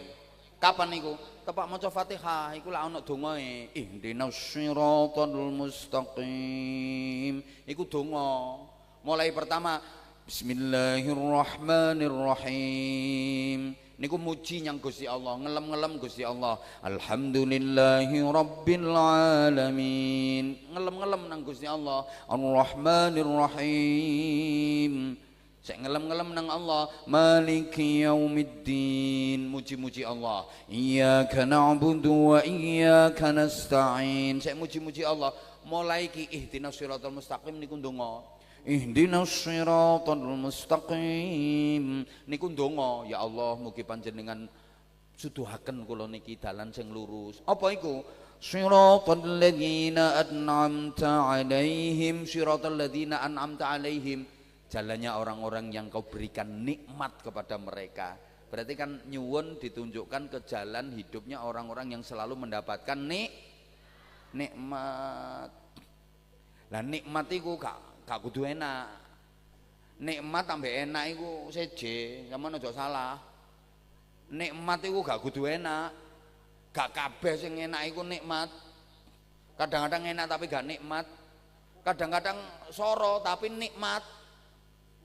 Kapan niku? Tepak maca Fatihah iku lak ana dongae, ihdinas siratal mustaqim. Iku donga. Mulai pertama Bismillahirrahmanirrahim. Niku muji nyang Gusti Allah, ngelem-ngelem Gusti Allah. Alhamdulillahi rabbil alamin. Ngelem-ngelem nang Gusti Allah. Ar-Rahmanir-Rahim. Sek ngelem-ngelem nang Allah. Maliki yaumiddin. Muji-muji Allah. Iyyaka na'budu wa iyyaka nasta'in. Sek muji-muji Allah. Mulai ki ihdinas siratal mustaqim niku ndonga. Ihdinas siratal mustaqim niku ndonga, ya Allah mugi panjenengan suduhaken kula niki dalan sing lurus. Apa iku? Siratal ladzina an'amta 'alaihim, siratal ladzina an'amta 'alaihim, jalannya orang-orang yang kau berikan nikmat kepada mereka. Berarti kan nyuwun ditunjukkan ke jalan hidupnya orang-orang yang selalu mendapatkan nikmat. Lah nikmat iku gak kudu enak. Nikmat tambah enak iku seje, sampeyan aja salah. Nikmat iku gak kudu enak. Gak kabeh sing enak iku nikmat. Kadang-kadang enak tapi gak nikmat. Kadang-kadang soro tapi nikmat.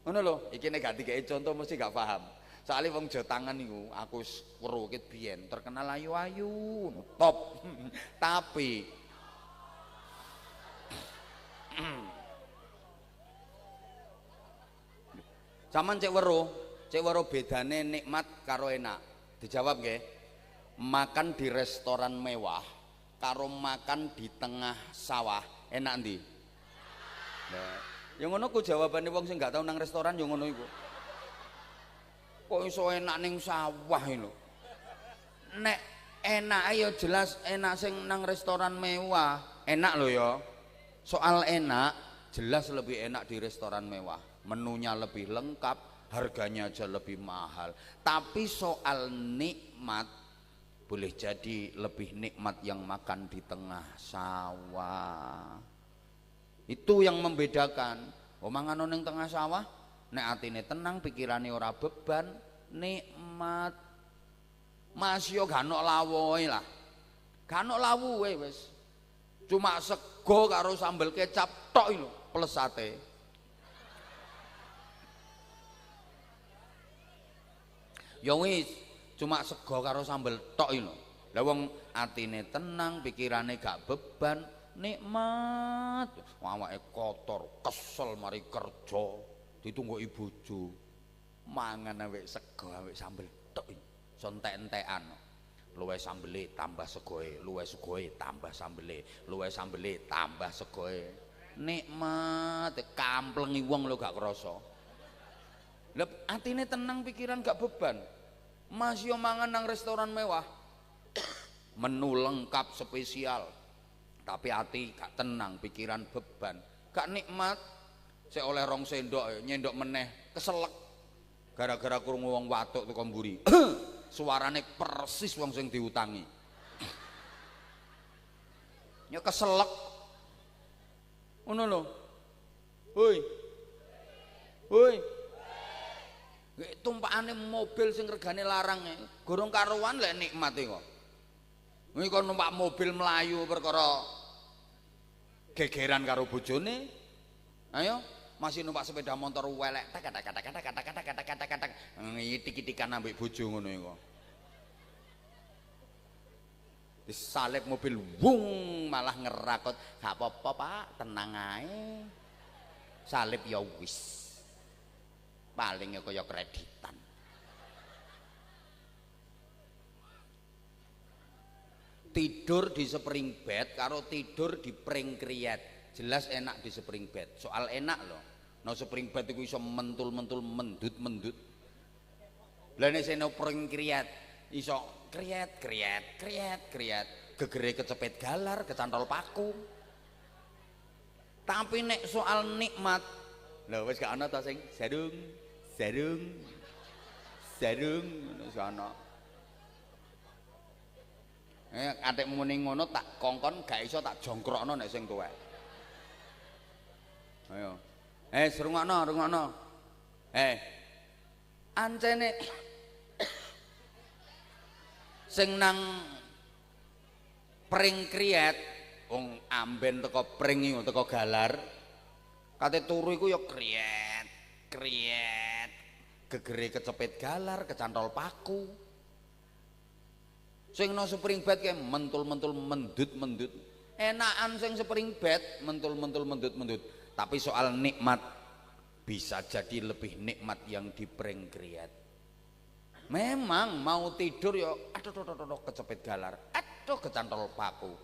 Ngono lho, iki nek gak dikeki contoh mesti gak paham. Soale wong Jotangan niku aku wis weruh ket biyen, terkenal ayu-ayu, top. Tapi Saman cek weruh bedane nikmat karo enak. Dijawab nggih. Makan di restoran mewah karo makan di tengah sawah, enak ndi? Nah, ya ngono ku jawabane wong sing gak tau nang restoran ya ngono iku. Kok iso enak ning sawah iki lho. Nek enak ya jelas enak sing nang restoran mewah, enak lho ya. Soal enak jelas lebih enak di restoran mewah. Menunya lebih lengkap, harganya aja lebih mahal. Tapi soal nikmat, boleh jadi lebih nikmat yang makan di tengah sawah. Itu yang membedakan. Mangan ning tengah sawah, nek atine tenang, pikirane ora beban, nikmat. Mas yo gak ono lawuhe lah. Gak ono lawuhe wis. Cuma sego karo sambel kecap tok lho, plus sate. Ya wis, cuma sego karo sambel tok lho. Lah wong atine tenang, pikirane gak beban, nikmat. Awake kotor, kesel mari kerja, ditunggu bojo. Mangan awake sego, awake sambel tok. Sontek-entekan. Luwih sambele tambah segoe, luwih segoe tambah sambele, luwih sambele tambah segoe. Nikmat, kamplengi wong lho gak krasa. Lah atine tenang, pikiran gak beban. Mas yo mangan nang restoran mewah. Menu lengkap spesial. Tapi hati gak tenang, pikiran beban. Gak nikmat. Sik oleh rong sendok nyendok meneh keselek. Gara-gara krungu wong watuk teko mburi. Suarane persis wong sing diutangi. Ya keselek. Ngono lho. Hoi. Hoi. Tumpakane mobil sing regane larang gorong karuan lek nikmate kok. Kuwi kon numpak mobil melayu perkara gegeran karo bojone. Ayo, masih numpak sepeda motor welek kata-kata ngitik-itikan ambek bojo ngono iku. Disalip mobil wung malah ngerakot. Gak apa-apa Pak, tenang ae. Salip ya wis. paling kaya kreditan. Tidur di spring bed karo tidur di pring kriet jelas enak di spring bed. Soal enak loh, no spring bed itu iso mentul-mentul mendut-mendut. Lah nek seno pring kriet iso kriet gegere kecepet galar kecantol paku. Tapi nek soal nikmat lho wis gak ana ta sing sarung wis gak ana. Atik muni ngono tak kongkon gak iso tak jongkrokno nek sing tuwek. Ayo. Rungokno. Ancene sing nang pring kriet wong amben teko pring iku teko galar kate turu iku ya kriet gegere kecepet galar kecantol paku. Sing no spring bed kayak mentul-mentul mendut-mendut. Enakan sing spring bed mentul-mentul mendut-mendut. Tapi soal nikmat bisa jadi lebih nikmat yang di pring kriet. Memang mau tidur ya aduh kecepet galar, aduh kecantol paku.